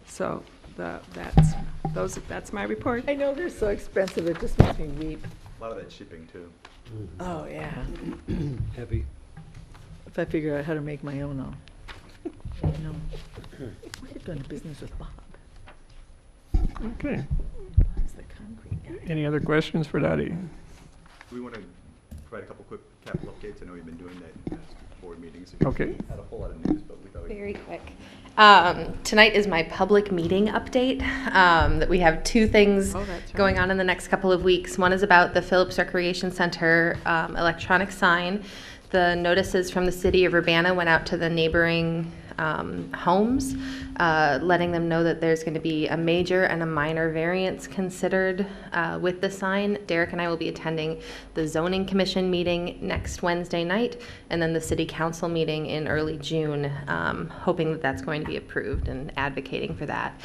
So that's my report. I know they're so expensive, it just makes me weep. A lot of that shipping too. Oh, yeah. Heavy. If I figure out how to make my own, I'll, you know. We could go into business with Bob. Okay. Bob's the concrete guy. Any other questions for Dottie? Do we want to provide a couple quick capital updates? I know we've been doing that in past board meetings. Okay. Had a whole lot of news, but we thought we'd... Very quick. Tonight is my public meeting update. That we have 2 things going on in the next couple of weeks. One is about the Phillips Recreation Center electronic sign. The notices from the city of Urbana went out to the neighboring homes, letting them know that there's going to be a major and a minor variance considered with the sign. Derek and I will be attending the zoning commission meeting next Wednesday night, and then the city council meeting in early June, hoping that that's going to be approved and advocating for that.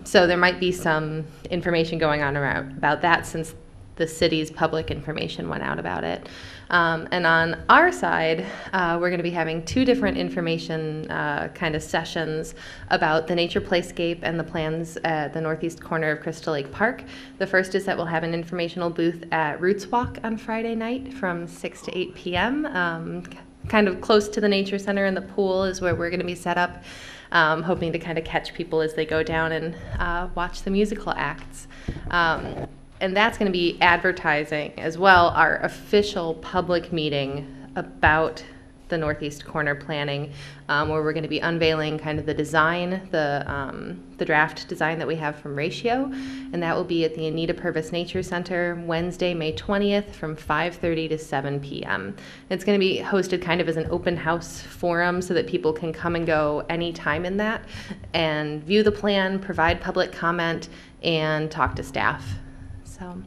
So there might be some information going on about that since the city's public information went out about it. And on our side, we're going to be having 2 different information kind of sessions about the nature playscape and the plans at the northeast corner of Crystal Lake Park. The first is that we'll have an informational booth at Roots Walk on Friday night from 6 to 8 p.m. Kind of close to the nature center, and the pool is where we're going to be set up, hoping to kind of catch people as they go down and watch the musical acts. And that's going to be advertising as well our official public meeting about the Northeast Corner planning, where we're going to be unveiling kind of the design, the draft design that we have from Ratio, and that will be at the Anita Purvis Nature Center Wednesday, May 20th from 5:30 to 7 p.m. It's going to be hosted kind of as an open house forum so that people can come and go anytime in that and view the plan, provide public comment, and talk to staff. So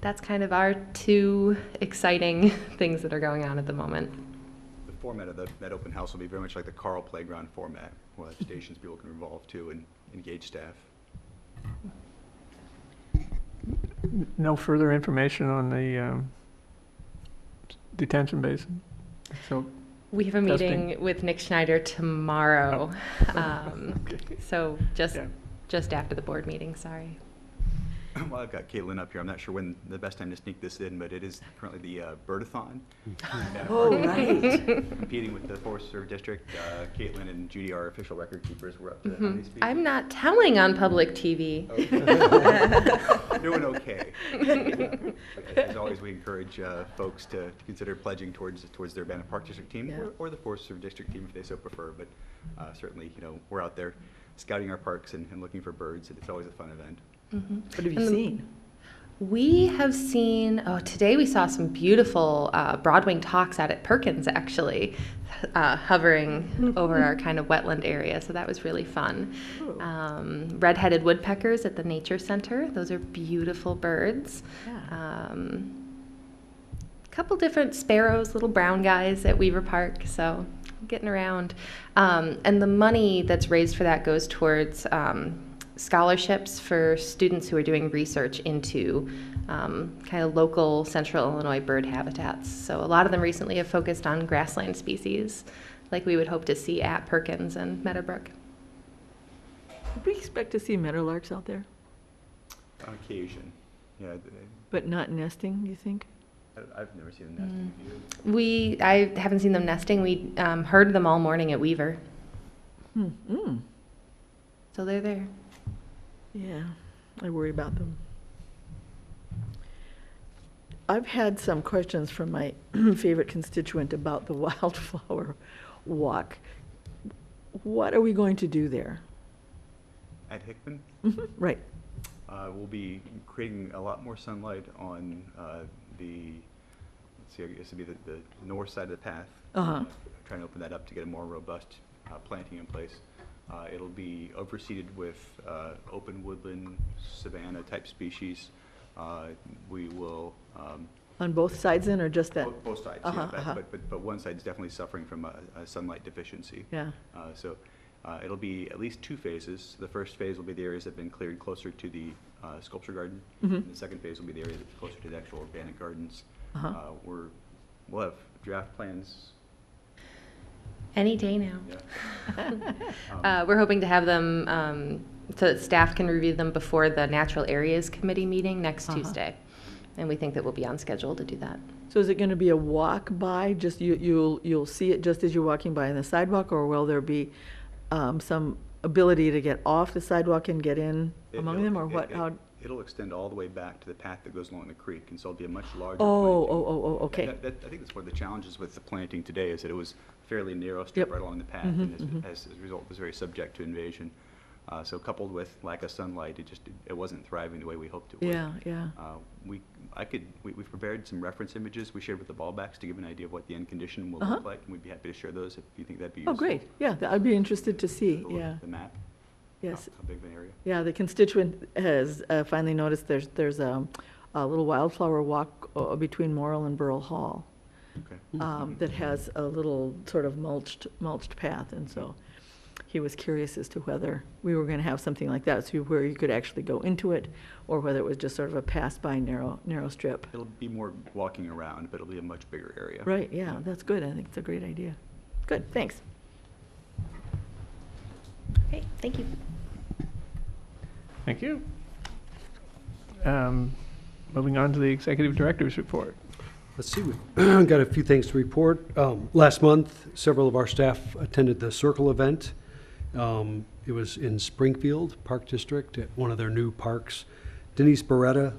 that's kind of our 2 exciting things that are going on at the moment. The format of that open house will be very much like the Carl Playground format. We'll have stations people can involve to and engage staff. No further information on the detention basin? So we have a testing. meeting with Nick Schneider tomorrow. Okay. So just after the board meeting, sorry. Well, I've got Caitlin up here. I'm not sure when the best time to sneak this in, but it is currently the Birdathon. Oh, right. Competing with the Forest Service District. Caitlin and Judy, our official record keepers, were up to how many speed? I'm not telling on public TV. Okay. Doing okay. As always, we encourage folks to consider pledging towards the Urbana Park District team or the Forest Service District team if they so prefer. But certainly, you know, we're out there scouting our parks and looking for birds, and it's always a fun event. Mm-hmm. What have you seen? We have seen, today we saw some beautiful broadwing hawks out at Perkins, actually, hovering over our kind of wetland area, so that was really fun. Red-headed woodpeckers at the Nature Center. Those are beautiful birds. Yeah. A couple different sparrows, little brown guys at Weaver Park, so getting around. And the money that's raised for that goes towards scholarships for students who are doing research into kind of local central Illinois bird habitats. So a lot of them recently have focused on grassland species, like we would hope to see at Perkins and Meadowbrook. Would we expect to see meadowlarks out there? On occasion, yeah. But not nesting, you think? I've never seen them nesting. I haven't seen them nesting. We heard them all morning at Weaver. So they're there. Yeah, I worry about them. I've had some questions from my favorite constituent about the wildflower walk. What are we going to do there? At Hickman? Right. We'll be creating a lot more sunlight on let's see, I guess it'd be the north side of the path. Trying to open that up to get a more robust planting in place. It'll be overseeded with open woodland, savanna type species. We will. On both sides then, or just that? Both sides, but one side's definitely suffering from a sunlight deficiency. Yeah. So it'll be at least 2 phases. The first phase will be the areas that have been cleared closer to the sculpture garden. And the second phase will be the areas that are closer to the actual organic gardens. We'll have draft plans. Any day now. Yeah. We're hoping to have them so that staff can review them before the Natural Areas Committee meeting next Tuesday. And we think that we'll be on schedule to do that. So is it going to be a walk by, just you'll see it just as you're walking by on the sidewalk, or will there be some ability to get off the sidewalk and get in among them, or what? It'll extend all the way back to the path that goes along the creek, and so it'll be a much larger okay. I think that's one of the challenges with the planting today, is that it was fairly narrow strip right along the path, and as a result was very subject to invasion. So coupled with lack of sunlight, it wasn't thriving the way we hoped it would. Yeah. We've prepared some reference images we shared with the ballbacks to give an idea of what the end condition will look like, and we'd be happy to share those if you think that'd be useful. Oh, great. Yeah, I'd be interested to see. Yeah. The map. Yes. How big of an area? Yeah, the constituent has finally noticed there's a little wildflower walk between Morrill and Burrell Hall. Okay. That has a little sort of mulched path, and so he was curious as to whether we were going to have something like that, so where you could actually go into it, or whether it was just sort of a pass-by narrow strip. It'll be more walking around, but it'll be a much bigger area. Right, yeah, that's good. I think it's a great idea. Good, thanks. Okay, thank you. Thank you. Moving on to the executive director's report. Let's see, we've got a few things to report. Last month, several of our staff attended the Circle event. It was in Springfield Park District at one of their new parks. Denise Beretta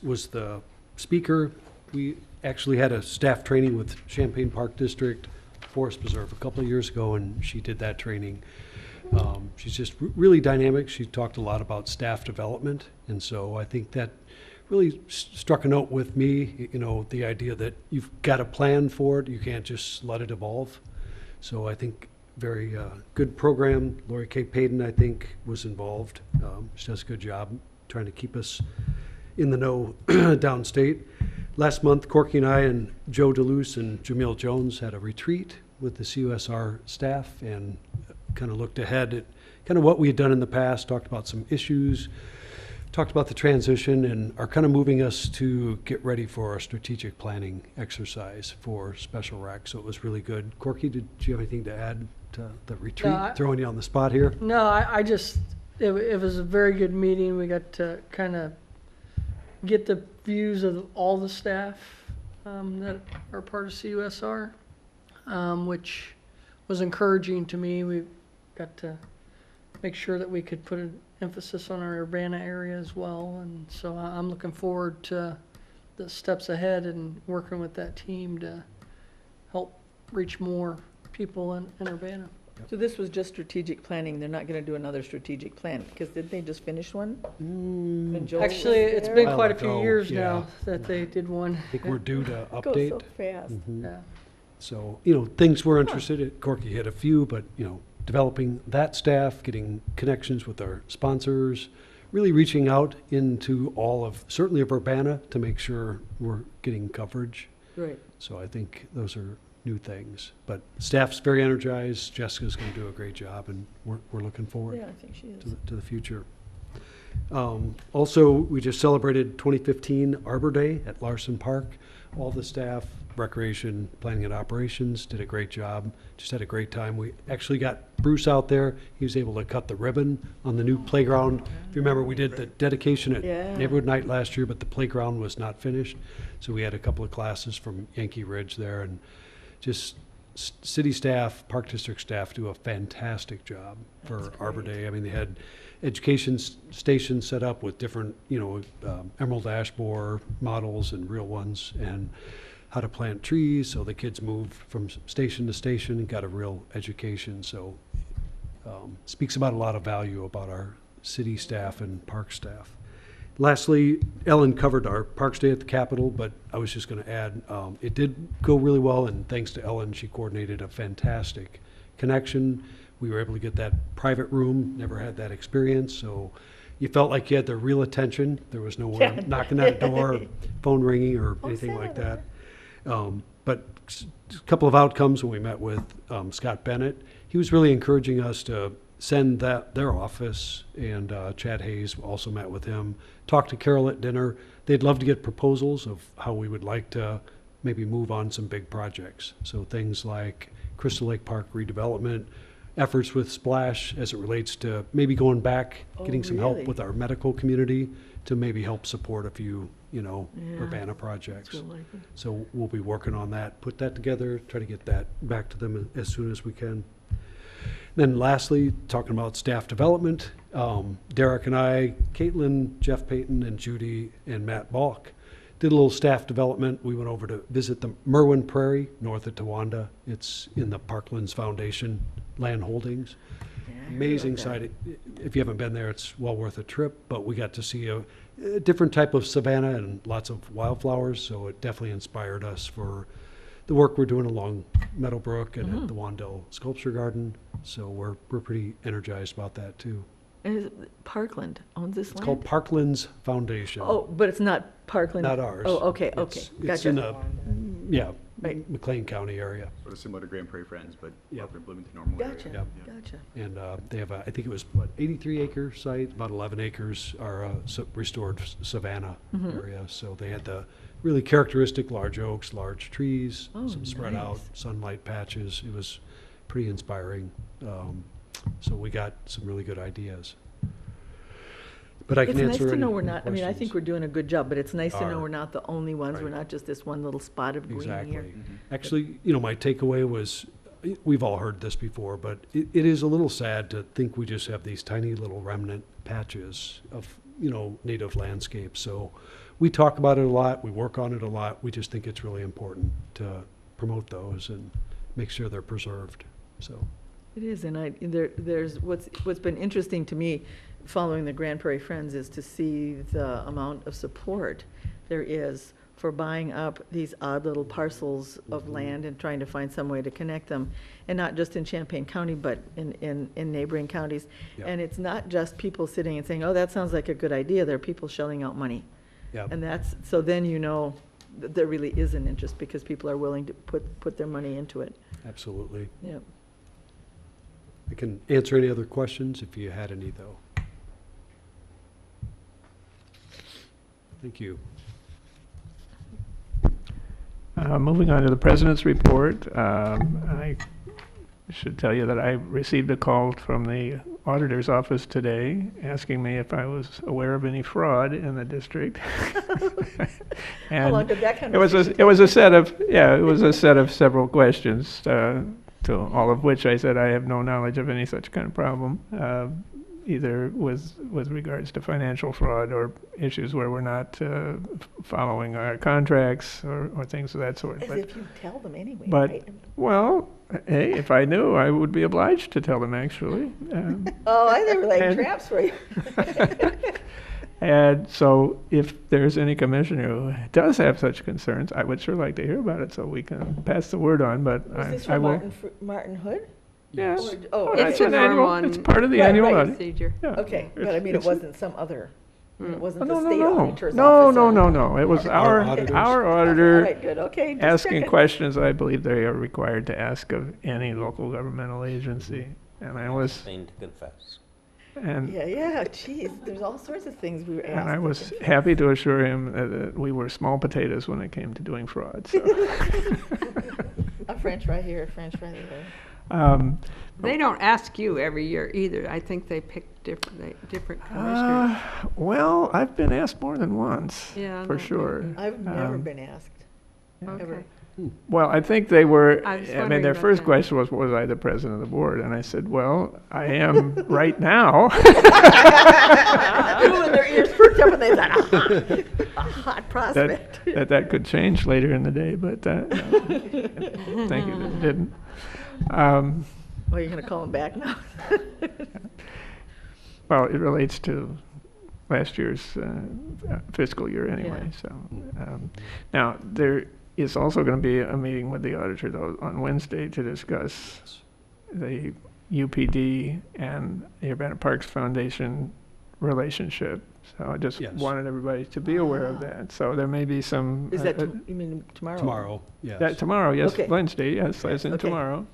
was the speaker. We actually had a staff training with Champaign Park District Forest Preserve a couple of years ago, and she did that training. She's just really dynamic. She talked a lot about staff development, and so I think that really struck a note with me, the idea that you've got to plan for it. You can't just let it evolve. So I think very good program. Lori K. Payton, I think, was involved. She does a good job trying to keep us in the know downstate. Last month, Corky and I and Joe DeLuce and Jamil Jones had a retreat with the CUSR staff and kind of looked ahead at kind of what we had done in the past, talked about some issues, talked about the transition, and are kind of moving us to get ready for a strategic planning exercise for Special Rec. So it was really good. Corky, did you have anything to add to the retreat? No, Throwing you on the spot here. No, it was a very good meeting. We got to kind of get the views of all the staff that are part of CUSR, which was encouraging to me. We got to make sure that we could put an emphasis on our Urbana area as well, and so I'm looking forward to the steps ahead and working with that team to help reach more people in Urbana. So this was just strategic planning. They're not going to do another strategic plan, because didn't they just finish one? When Joel Actually, was it's there? been While quite a few ago, years yeah. now that they did one. I think we're due to It update. goes so fast. Yeah. So, things we're interested in. Corky hit a few, but, developing that staff, getting connections with our sponsors, really reaching out into certainly of Urbana to make sure we're getting coverage. Right. So I think those are new things. But staff's very energized. Jessica's going to do a great job, and we're looking forward Yeah, I think she is. to the future. Also, we just celebrated 2015 Arbor Day at Larson Park. All the staff, recreation, planning and operations did a great job. Just had a great time. We actually got Bruce out there. He was able to cut the ribbon on the new playground. If you remember, we did the dedication at Neighborhood Night last year, but the playground was not finished. So we had a couple of classes from Yankee Ridge there, and just city staff, Park District staff do a fantastic job for Arbor Day. I mean, they had education stations set up with different, emerald ash borer models and real ones, and how to plant trees. So the kids moved from station to station and got a real education. So speaks about a lot of value about our city staff and park staff. Lastly, Ellen covered our Parks Day at the Capitol, but I was just going to add, it did go really well, and thanks to Ellen, she coordinated a fantastic connection. We were able to get that private room, never had that experience, so you felt like you had their real attention. There was no one knocking on the door, phone ringing, or anything like that. But a couple of outcomes when we met with Scott Bennett. He was really encouraging us to send their office, and Chad Hayes also met with him, talked to Carol at dinner. They'd love to get proposals of how we would like to maybe move on some big projects. So things like Crystal Lake Park redevelopment, efforts with Splash as it relates to maybe going back, getting some help with our medical community to maybe help support a few, Urbana projects. So we'll be working on that, put that together, try to get that back to them as soon as we can. Then lastly, talking about staff development, Derek and I, Caitlin, Jeff Payton, and Judy, and Matt Balk did a little staff development. We went over to visit the Merwin Prairie north of Towanda. It's in the Parklands Foundation land holdings. Amazing site. If you haven't been there, it's well worth a trip, but we got to see a different type of savanna and lots of wildflowers, so it definitely inspired us for the work we're doing along Meadowbrook and at the Wandell Sculpture Garden. So we're pretty energized about that too. And is it Parkland owns this land? It's called Parklands Foundation. Oh, but it's not Parkland? Not ours. Oh, okay, It's gotcha. in a, McLean County area. Sort of similar to Grand Prairie Friends, but Yep. up in Bloomington, Normal Gotcha, area. gotcha. And they have, I think it was, 83 acre site, about 11 acres are restored savanna area. So they had the really characteristic large oaks, large trees, some spread out sunlight patches. It was pretty inspiring. So we got some really good ideas. But I can It's nice answer to any know we're not, I mean, I questions. think we're doing a good job, but it's nice to know Are. we're not the only ones. We're Right. not just this one little spot of green here. Exactly. Actually, my takeaway was, we've all heard this before, but it is a little sad to think we just have these tiny little remnant patches of, native landscape. So we talk about it a lot, we work on it a lot. We just think it's really important to promote those and make sure they're preserved, so. It is, and there's, what's been interesting to me following the Grand Prairie Friends is to see the amount of support there is for buying up these odd little parcels of land and trying to find some way to connect them, and not just in Champaign County, but in neighboring counties. Yeah. And it's not just people sitting and saying, oh, that sounds like a good idea. There are people shelling out money. Yeah. And so then that there really is an interest because people are willing to put their money into it. Absolutely. Yeah. I can answer any other questions if you had any, though. Thank you. Moving on to the President's report, I should tell you that I received a call from the auditor's office today asking me if I was aware of any fraud in the district. How long did that kind it was a set of several questions, to all of which I said I have no knowledge of any such kind of problem, either with regards to financial fraud or issues where we're not following our contracts or things of that sort. As if you tell them anyway, But, right? well, hey, if I knew, I would be obliged to tell them, actually. Oh, they were like traps for you. And so if there's any commissioner who does have such concerns, I would sure like to hear about it so we can pass the word on, but Was this I from will. Martin Hood? Yes. Oh, That's okay. an annual, it's part of the annual audit. Procedure. Yeah. Okay, but I mean, it wasn't some other, it wasn't the No, state auditor's no, office. no. It was our auditors. All auditor right, good, okay. just asking checking. questions I believe they are required to ask of any local governmental agency. And I was, Fain to confess. And, Yeah, geez, there's all sorts of things we were asked. and I to was confess. happy to assure him that we were small potatoes when it came to doing fraud, so. A French right here, a French right there. They don't ask you every year either. I think they pick different commissioners. Well, I've been asked more than once, Yeah, for no, sure. I've never Um, been asked, ever. Okay. Well, I think they were, I was I mean, wondering their about first that. question was I the president of the board? And I said, well, I am right now. Ooh, and their ears perked up and they thought, a hot prospect. That could change later in the day, but no, thank you that it didn't. Well, you're gonna call him back now? Well, it relates to last year's fiscal year anyway, Yeah. so. Now, there is also going to be a meeting with the auditor, though, on Wednesday to discuss the UPD and the Urbana Parks Foundation relationship. So I just Yes. wanted everybody to be aware of that. So there may be some. Is that, you mean tomorrow? Tomorrow, yes. Tomorrow, yes, Okay. Wednesday, yes, as in Okay. tomorrow.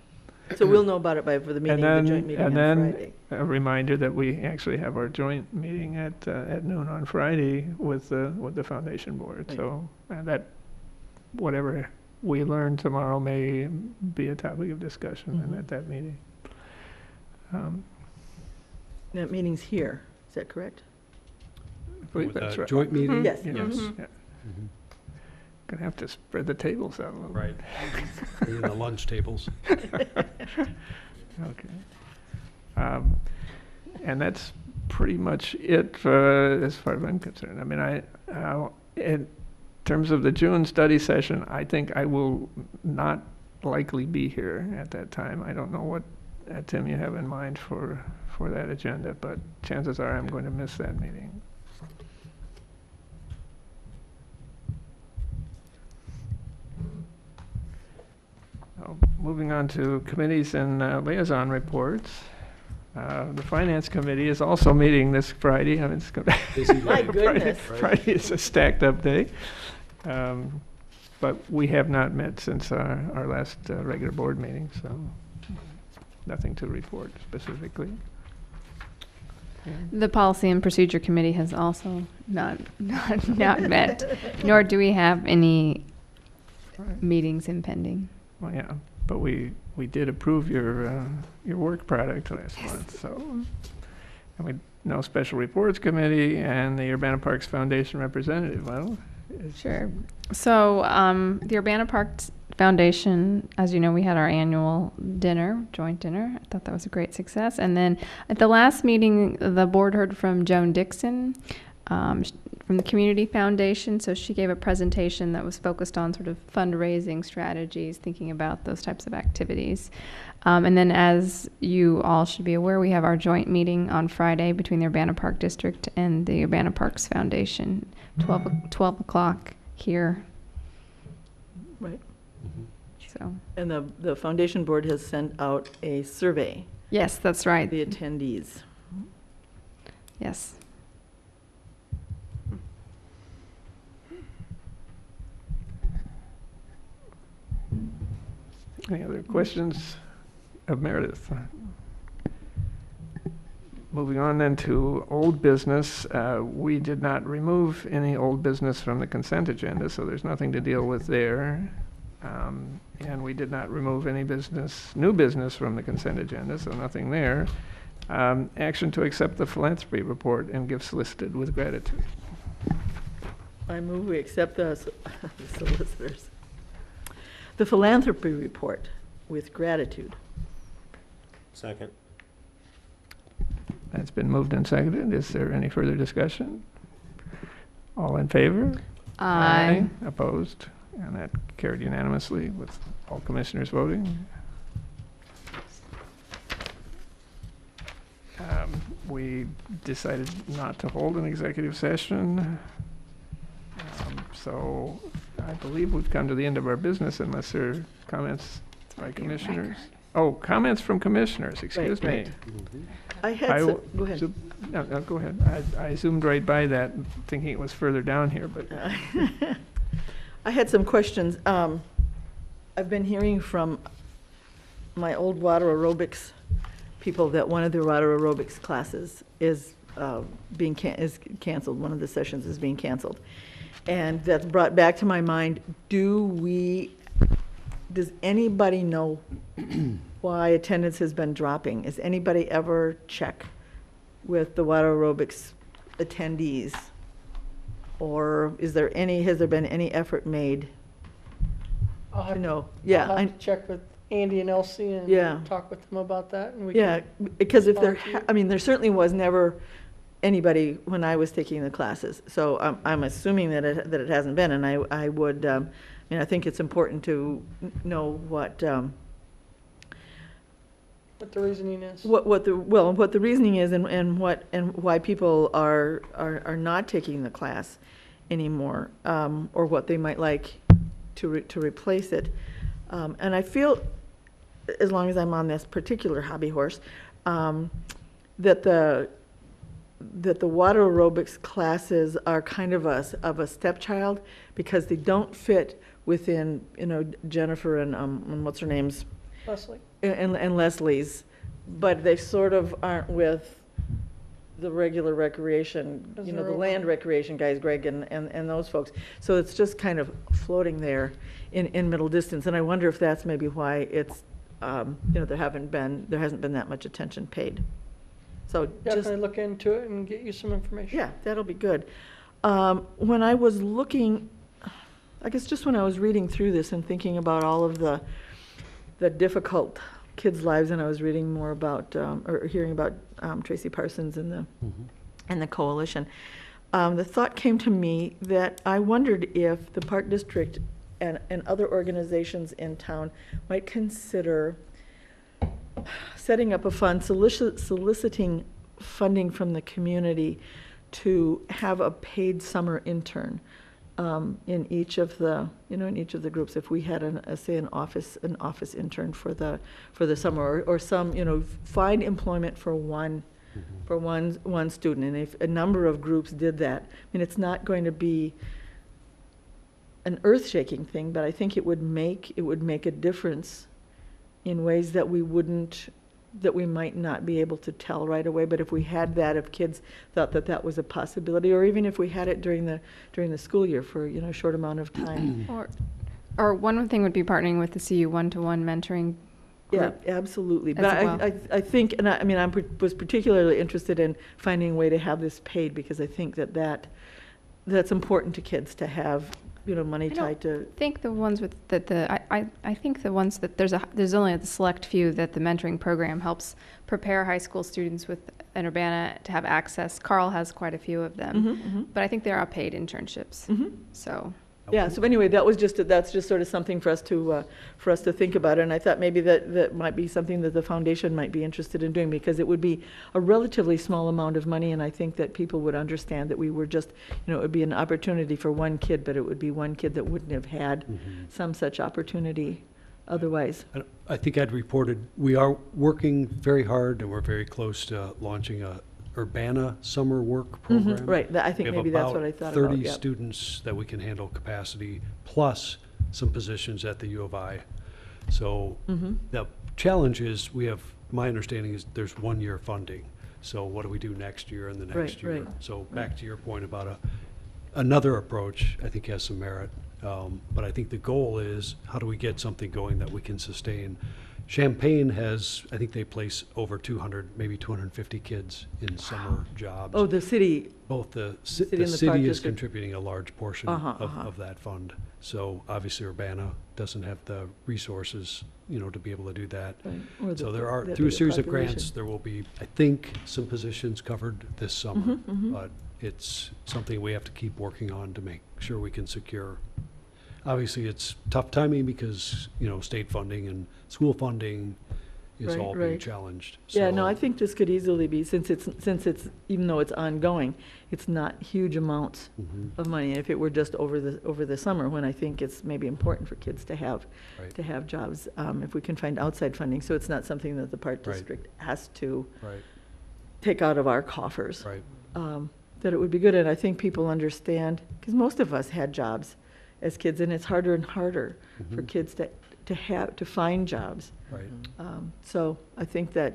So we'll know about it for the meeting, the joint meeting on And then Friday. a reminder that we actually have our joint meeting at noon on Friday with the foundation board. Right. So that, whatever we learn tomorrow may be a topic of discussion and at that meeting. That meeting's here, is that correct? I believe With that's a right. joint meeting? Yes. Yes. Yes. Yeah. Gonna have to spread the tables out a little. Right. And the lunch tables. Okay. And that's pretty much it as far as I'm concerned. I mean, in terms of the June study session, I think I will not likely be here at that time. I don't know what, Tim, you have in mind for that agenda, but chances are I'm going to miss that meeting. Moving on to committees and liaison reports. The Finance Committee is also meeting this Friday. I mean, it's gonna My goodness. Friday is a stacked up day. But we have not met since our last regular board meeting, so nothing to report specifically. The Policy and Procedure Committee has also not met, nor do we have any meetings impending. Well, yeah, but we did approve your work product last month, so. And we, no special reports committee and the Urbana Parks Foundation representative, well. Sure. So the Urbana Parks Foundation, as you know, we had our annual dinner, joint dinner. I thought that was a great success. And then at the last meeting, the board heard from Joan Dixon from the Community Foundation. So she gave a presentation that was focused on sort of fundraising strategies, thinking about those types of activities. And then, as you all should be aware, we have our joint meeting on Friday between the Urbana Park District and the Urbana Parks Foundation, 12 o'clock here. Right. So. And the foundation board has sent out a survey. Yes, that's right. The attendees. Yes. Any other questions of Meredith? Moving on then to old business. We did not remove any old business from the consent agenda, so there's nothing to deal with there. And we did not remove any new business from the consent agenda, so nothing there. Action to accept the philanthropy report and gifts listed with gratitude. I move we accept the solicitors. The philanthropy report with gratitude. Second. That's been moved and seconded. Is there any further discussion? All in favor? Aye. Opposed? And that carried unanimously with all commissioners voting. We decided not to hold an executive session. So I believe we've come to the end of our business unless there are comments by commissioners. Oh, comments from commissioners, excuse me. Right. I had some, go ahead. No, go ahead. I zoomed right by that thinking it was further down here, but. I had some questions. I've been hearing from my old water aerobics people that one of their water aerobics classes is is canceled. One of the sessions is being canceled. And that's brought back to my mind, does anybody know why attendance has been dropping? Has anybody ever checked with the water aerobics attendees? Or has there been any effort made I'll have to know? I'll have to check with Andy and Elsie and Yeah. talk with them about that, and we Yeah, can because if there, respond to you. there certainly was never anybody when I was taking the classes. So I'm assuming that it hasn't been, and I would, I think it's important to know what What the reasoning is. what the reasoning is and why people are not taking the class anymore, or what they might like to replace it. And I feel, as long as I'm on this particular hobby horse, that the water aerobics classes are kind of a stepchild, because they don't fit within, Jennifer and what's her name's, Leslie? and Leslie's, but they sort of aren't with the regular recreation, Because the they're over- land recreation guys, Greg and those folks. So it's just kind of floating there in middle distance, and I wonder if that's maybe why it's, there hasn't been that much attention paid. So just, Definitely look into it and get you some information. yeah, that'll be good. When I was looking, I guess just when I was reading through this and thinking about all of the difficult kids' lives, and I was reading more about, or hearing about Tracy Parsons and the coalition, the thought came to me that I wondered if the Park District and other organizations in town might consider setting up a fund, soliciting funding from the community to have a paid summer intern in each of the groups. If we had an office intern for the summer, or some, find employment for one student. And if a number of groups did that, it's not going to be an earth-shaking thing, but I think it would make a difference in ways that we might not be able to tell right away. But if we had that, if kids thought that was a possibility, or even if we had it during the school year for, a short amount of time. Or one thing would be partnering with the CU one-to-one mentoring Yeah, group. absolutely. as But well. I think, and I was particularly interested in finding a way to have this paid, because I think that's important to kids to have, money tied to. I think the ones with I think the ones that there's only a select few that the mentoring program helps prepare high school students with in Urbana to have access. Carl has quite a few of them, but I think there are paid internships. So Yeah, so anyway, that's just sort of something for us to think about, and I thought maybe that might be something that the foundation might be interested in doing, because it would be a relatively small amount of money, and I think that people would understand that we were just, it would be an opportunity for one kid, but it would be one kid that wouldn't have had some such opportunity otherwise. I think I'd reported, we are working very hard, and we're very close to launching a Urbana summer work program. Right, I think maybe that's what I thought We have about, about 30 yep. students that we can handle capacity, plus some positions at the U of I. So the challenge is, my understanding is there's 1 year funding. So what do we do next year and the next Right, year? right, So back to your point about another approach, I think has some merit. But I think the goal is, how do we get something going that we can sustain? Champaign has, I think they place over 200, maybe 250 kids in summer jobs. Oh, the city. Both the and the Park city is District. contributing a large portion of that fund. So obviously Urbana doesn't have the resources, to be able to do that. Right, or So the- there are, that through a bigger series of population. grants, there will be, I think, some positions covered this summer. But it's something we have to keep working on to make sure we can secure. Obviously, it's tough timing because, state funding and school funding is Right, all being right. challenged. Yeah, no, So- I think this could easily be, since it's, even though it's ongoing, it's not huge amounts of money. If it were just over the summer, when I think it's maybe important for kids to have, Right. jobs, if we can find outside funding, so it's not something that the Park Right. District has to Right, take out of our coffers. right. That it would be good, and I think people understand, because most of us had jobs as kids, and it's harder and harder for kids to find jobs. Right. So I think that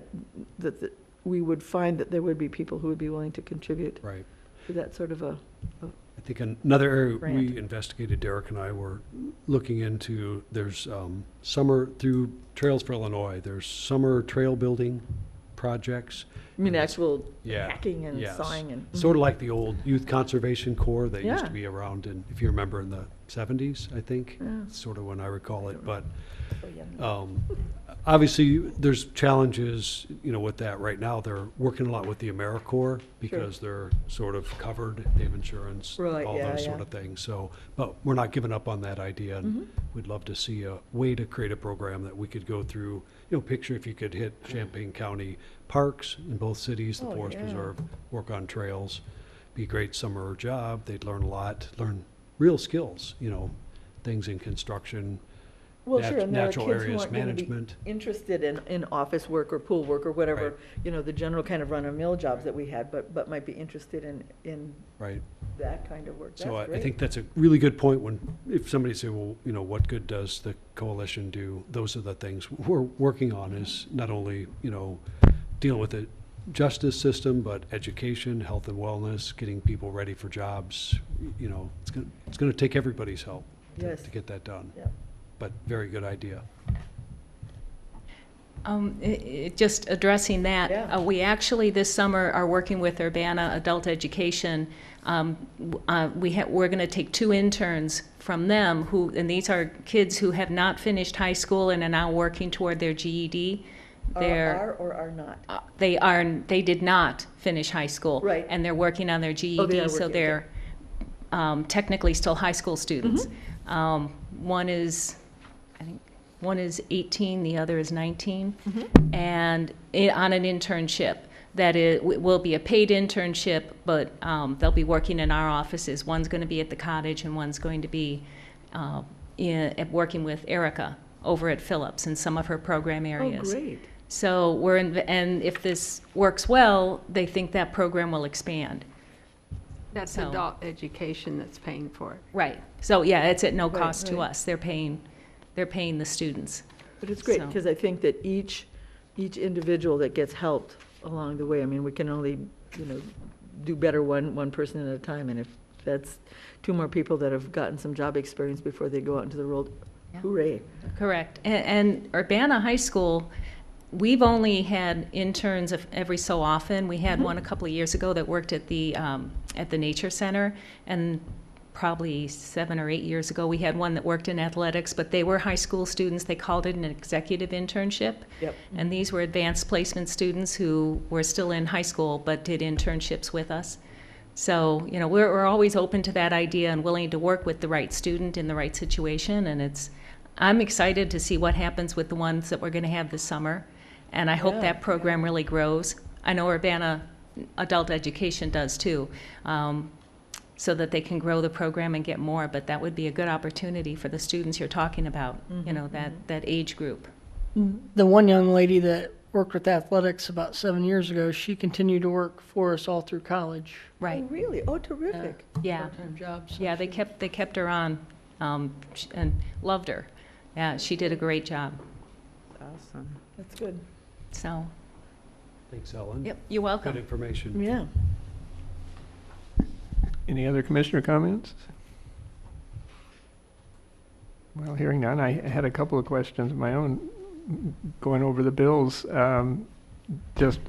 we would find that there would be people who would be willing to contribute Right. to that sort of a I think another area Grant. we investigated, Derek and I were looking into, there's summer, through Trails for Illinois, there's summer trail building projects. I mean, actual Yeah, hacking and yes. sawing and. Sort of like the old Youth Conservation Corps that used Yeah. to be around in, if you remember, in the 70s, I think. Yeah. Sort of when I recall it, but Oh, yeah. obviously, there's challenges, with that right now. They're working a lot with the AmeriCorps because they're sort of covered, they have insurance, Right, all yeah, those sort yeah. of things. So, but we're not giving up on that idea, and we'd love to see a way to create a program that we could go through. Picture if you could hit Champaign County parks in both cities, the Oh, Forest yeah. Preserve, work on trails, be a great summer job. They'd learn a lot, learn real skills, things in construction, Well, sure, and there are natural kids who areas aren't gonna be management. interested in office work or pool work or whatever, the general kind of run-of-the-mill jobs that we had, but might be interested in Right. that kind of work. So That's I great. think that's a really good point if somebody say, well, what good does the coalition do? Those are the things we're working on is not only, dealing with the justice system, but education, health and wellness, getting people ready for jobs. It's gonna take everybody's help Yes. to get that done. Yeah. But very good idea. Just addressing that, Yeah. we actually this summer are working with Urbana Adult Education. We're going to take 2 interns from them and these are kids who have not finished high school and are now working toward their GED. Are or are not? They did not finish high school. Right. And they're working on their GED, Oh, they are so working, they're technically still high school students. One is 18, the other is 19, and on an internship. That will be a paid internship, but they'll be working in our offices. One's going to be at the cottage, and one's going to be working with Erica over at Phillips in some of her program areas. Oh, great. So and if this works well, they think that program will expand. That's So- adult education that's paying for it. Right. So yeah, it's at no Right, cost to right. us. They're paying the students. But it's great, So- because I think that each individual that gets helped along the way, I mean, we can only, do better one person at a time, and if that's 2 more people that have gotten some job experience before they go out into the world, hooray. Correct. And Urbana High School, we've only had interns every so often. We had one a couple of years ago that worked at the Nature Center, and probably 7 or 8 years ago, we had one that worked in athletics, but they were high school students. They called it an executive internship. Yep. And these were advanced placement students who were still in high school but did internships with us. So, we're always open to that idea and willing to work with the right student in the right situation. And I'm excited to see what happens with the ones that we're going to have this summer. And I hope Yeah. that program really grows. I know Urbana Adult Education does too, so that they can grow the program and get more. But that would be a good opportunity for the students you're talking about, that age group. The one young lady that worked with athletics about 7 years ago, she continued to work for us all through college. Right. Oh, really? Oh, terrific. Yeah. Part-time jobs. Yeah, they kept her on, and loved her. Yeah, she did a great job. Awesome. That's good. So, Thanks, Ellen. yep, you're welcome. Good information. Yeah. Any other commissioner comments? Well, hearing none, I had a couple of questions of my own going over the bills. Just,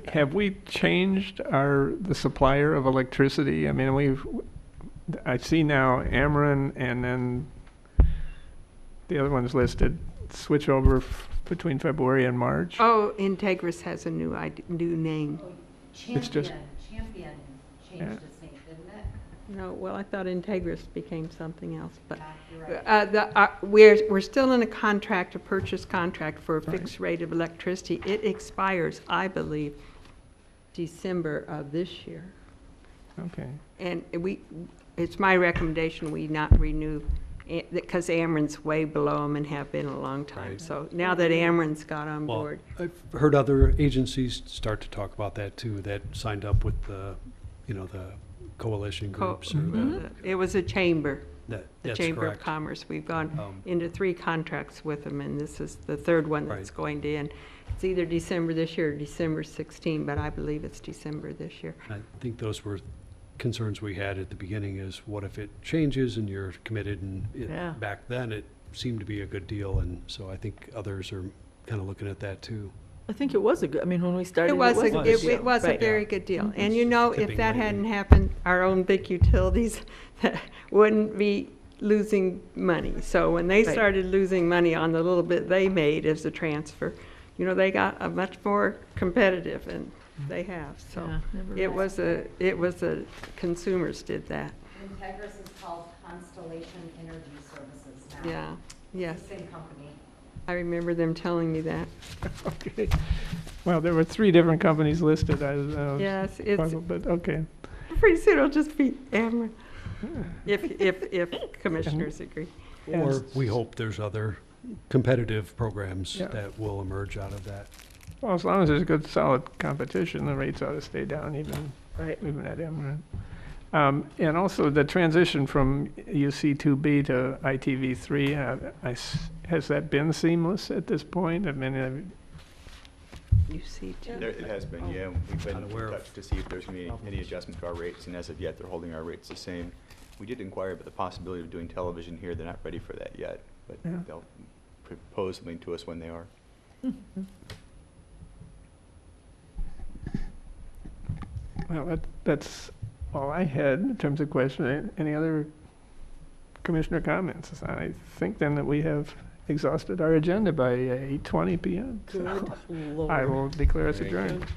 have we changed the supplier of electricity? I mean, I see now Ameren and then the other one's listed, switch over between February and March. Oh, Integris has a new name. It's just- Champion Yeah. changed its name, didn't it? No, well, I thought Integris became something else, but Yeah, you're right. we're still in a purchase contract for a fixed rate of electricity. It expires, I believe, December of this year. Okay. And it's my recommendation we not renew, because Ameren's way below them and have been a long time. Right. So now that Ameren's got on Well, board. I've heard other agencies start to talk about that too, that signed up with the coalition groups or the, It was a chamber. the That's Chamber of correct. Commerce. We've gone Um, into 3 contracts with them, and this is the 3rd one that's Right. going to end. It's either December this year or December 16, but I believe it's December this year. I think those were concerns we had at the beginning is what if it changes and you're committed and Yeah. back then it seemed to be a good deal. And so I think others are kind of looking at that too. I think it was a good, I mean, when we started, It was a a, good it deal. it was a Right. very good deal. Mhm. And you know, if Tipping that lately. hadn't happened, our own big utilities wouldn't be losing money. So when they Right. started losing money on the little bit they made as a transfer, you know, they got a much more competitive, and they have, so. Yeah, never It was a, consumers did that. Integris is called Constellation Energy Services now. Yeah, yes. It's the same company. I remember them telling me that. Okay. Well, there were 3 different companies listed. I was Yes, it's, puzzled, but okay. pretty soon it'll just be Ameren, if commissioners agree. Or we hope there's other competitive programs Yeah. that will emerge out of that. Well, as long as there's good, solid competition, the rates ought to stay down Right. even at Emeren. And also the transition from UC2B to ITV3, has that been seamless at this point? I mean, You see, too. There, it has been, yeah. We've been in Unaware of touch to see if there's going to be any adjustment to our rates, and as of yet, they're holding our rates the same. We did inquire about the possibility of doing television here. They're not ready for that yet, but Yeah. they'll propose something to us when they are. well, that's all I had in terms of questions. Any other commissioner comments? I think then that we have exhausted our agenda by 8:20 PM. So Good I Lord. will declare us Very adjourned. good.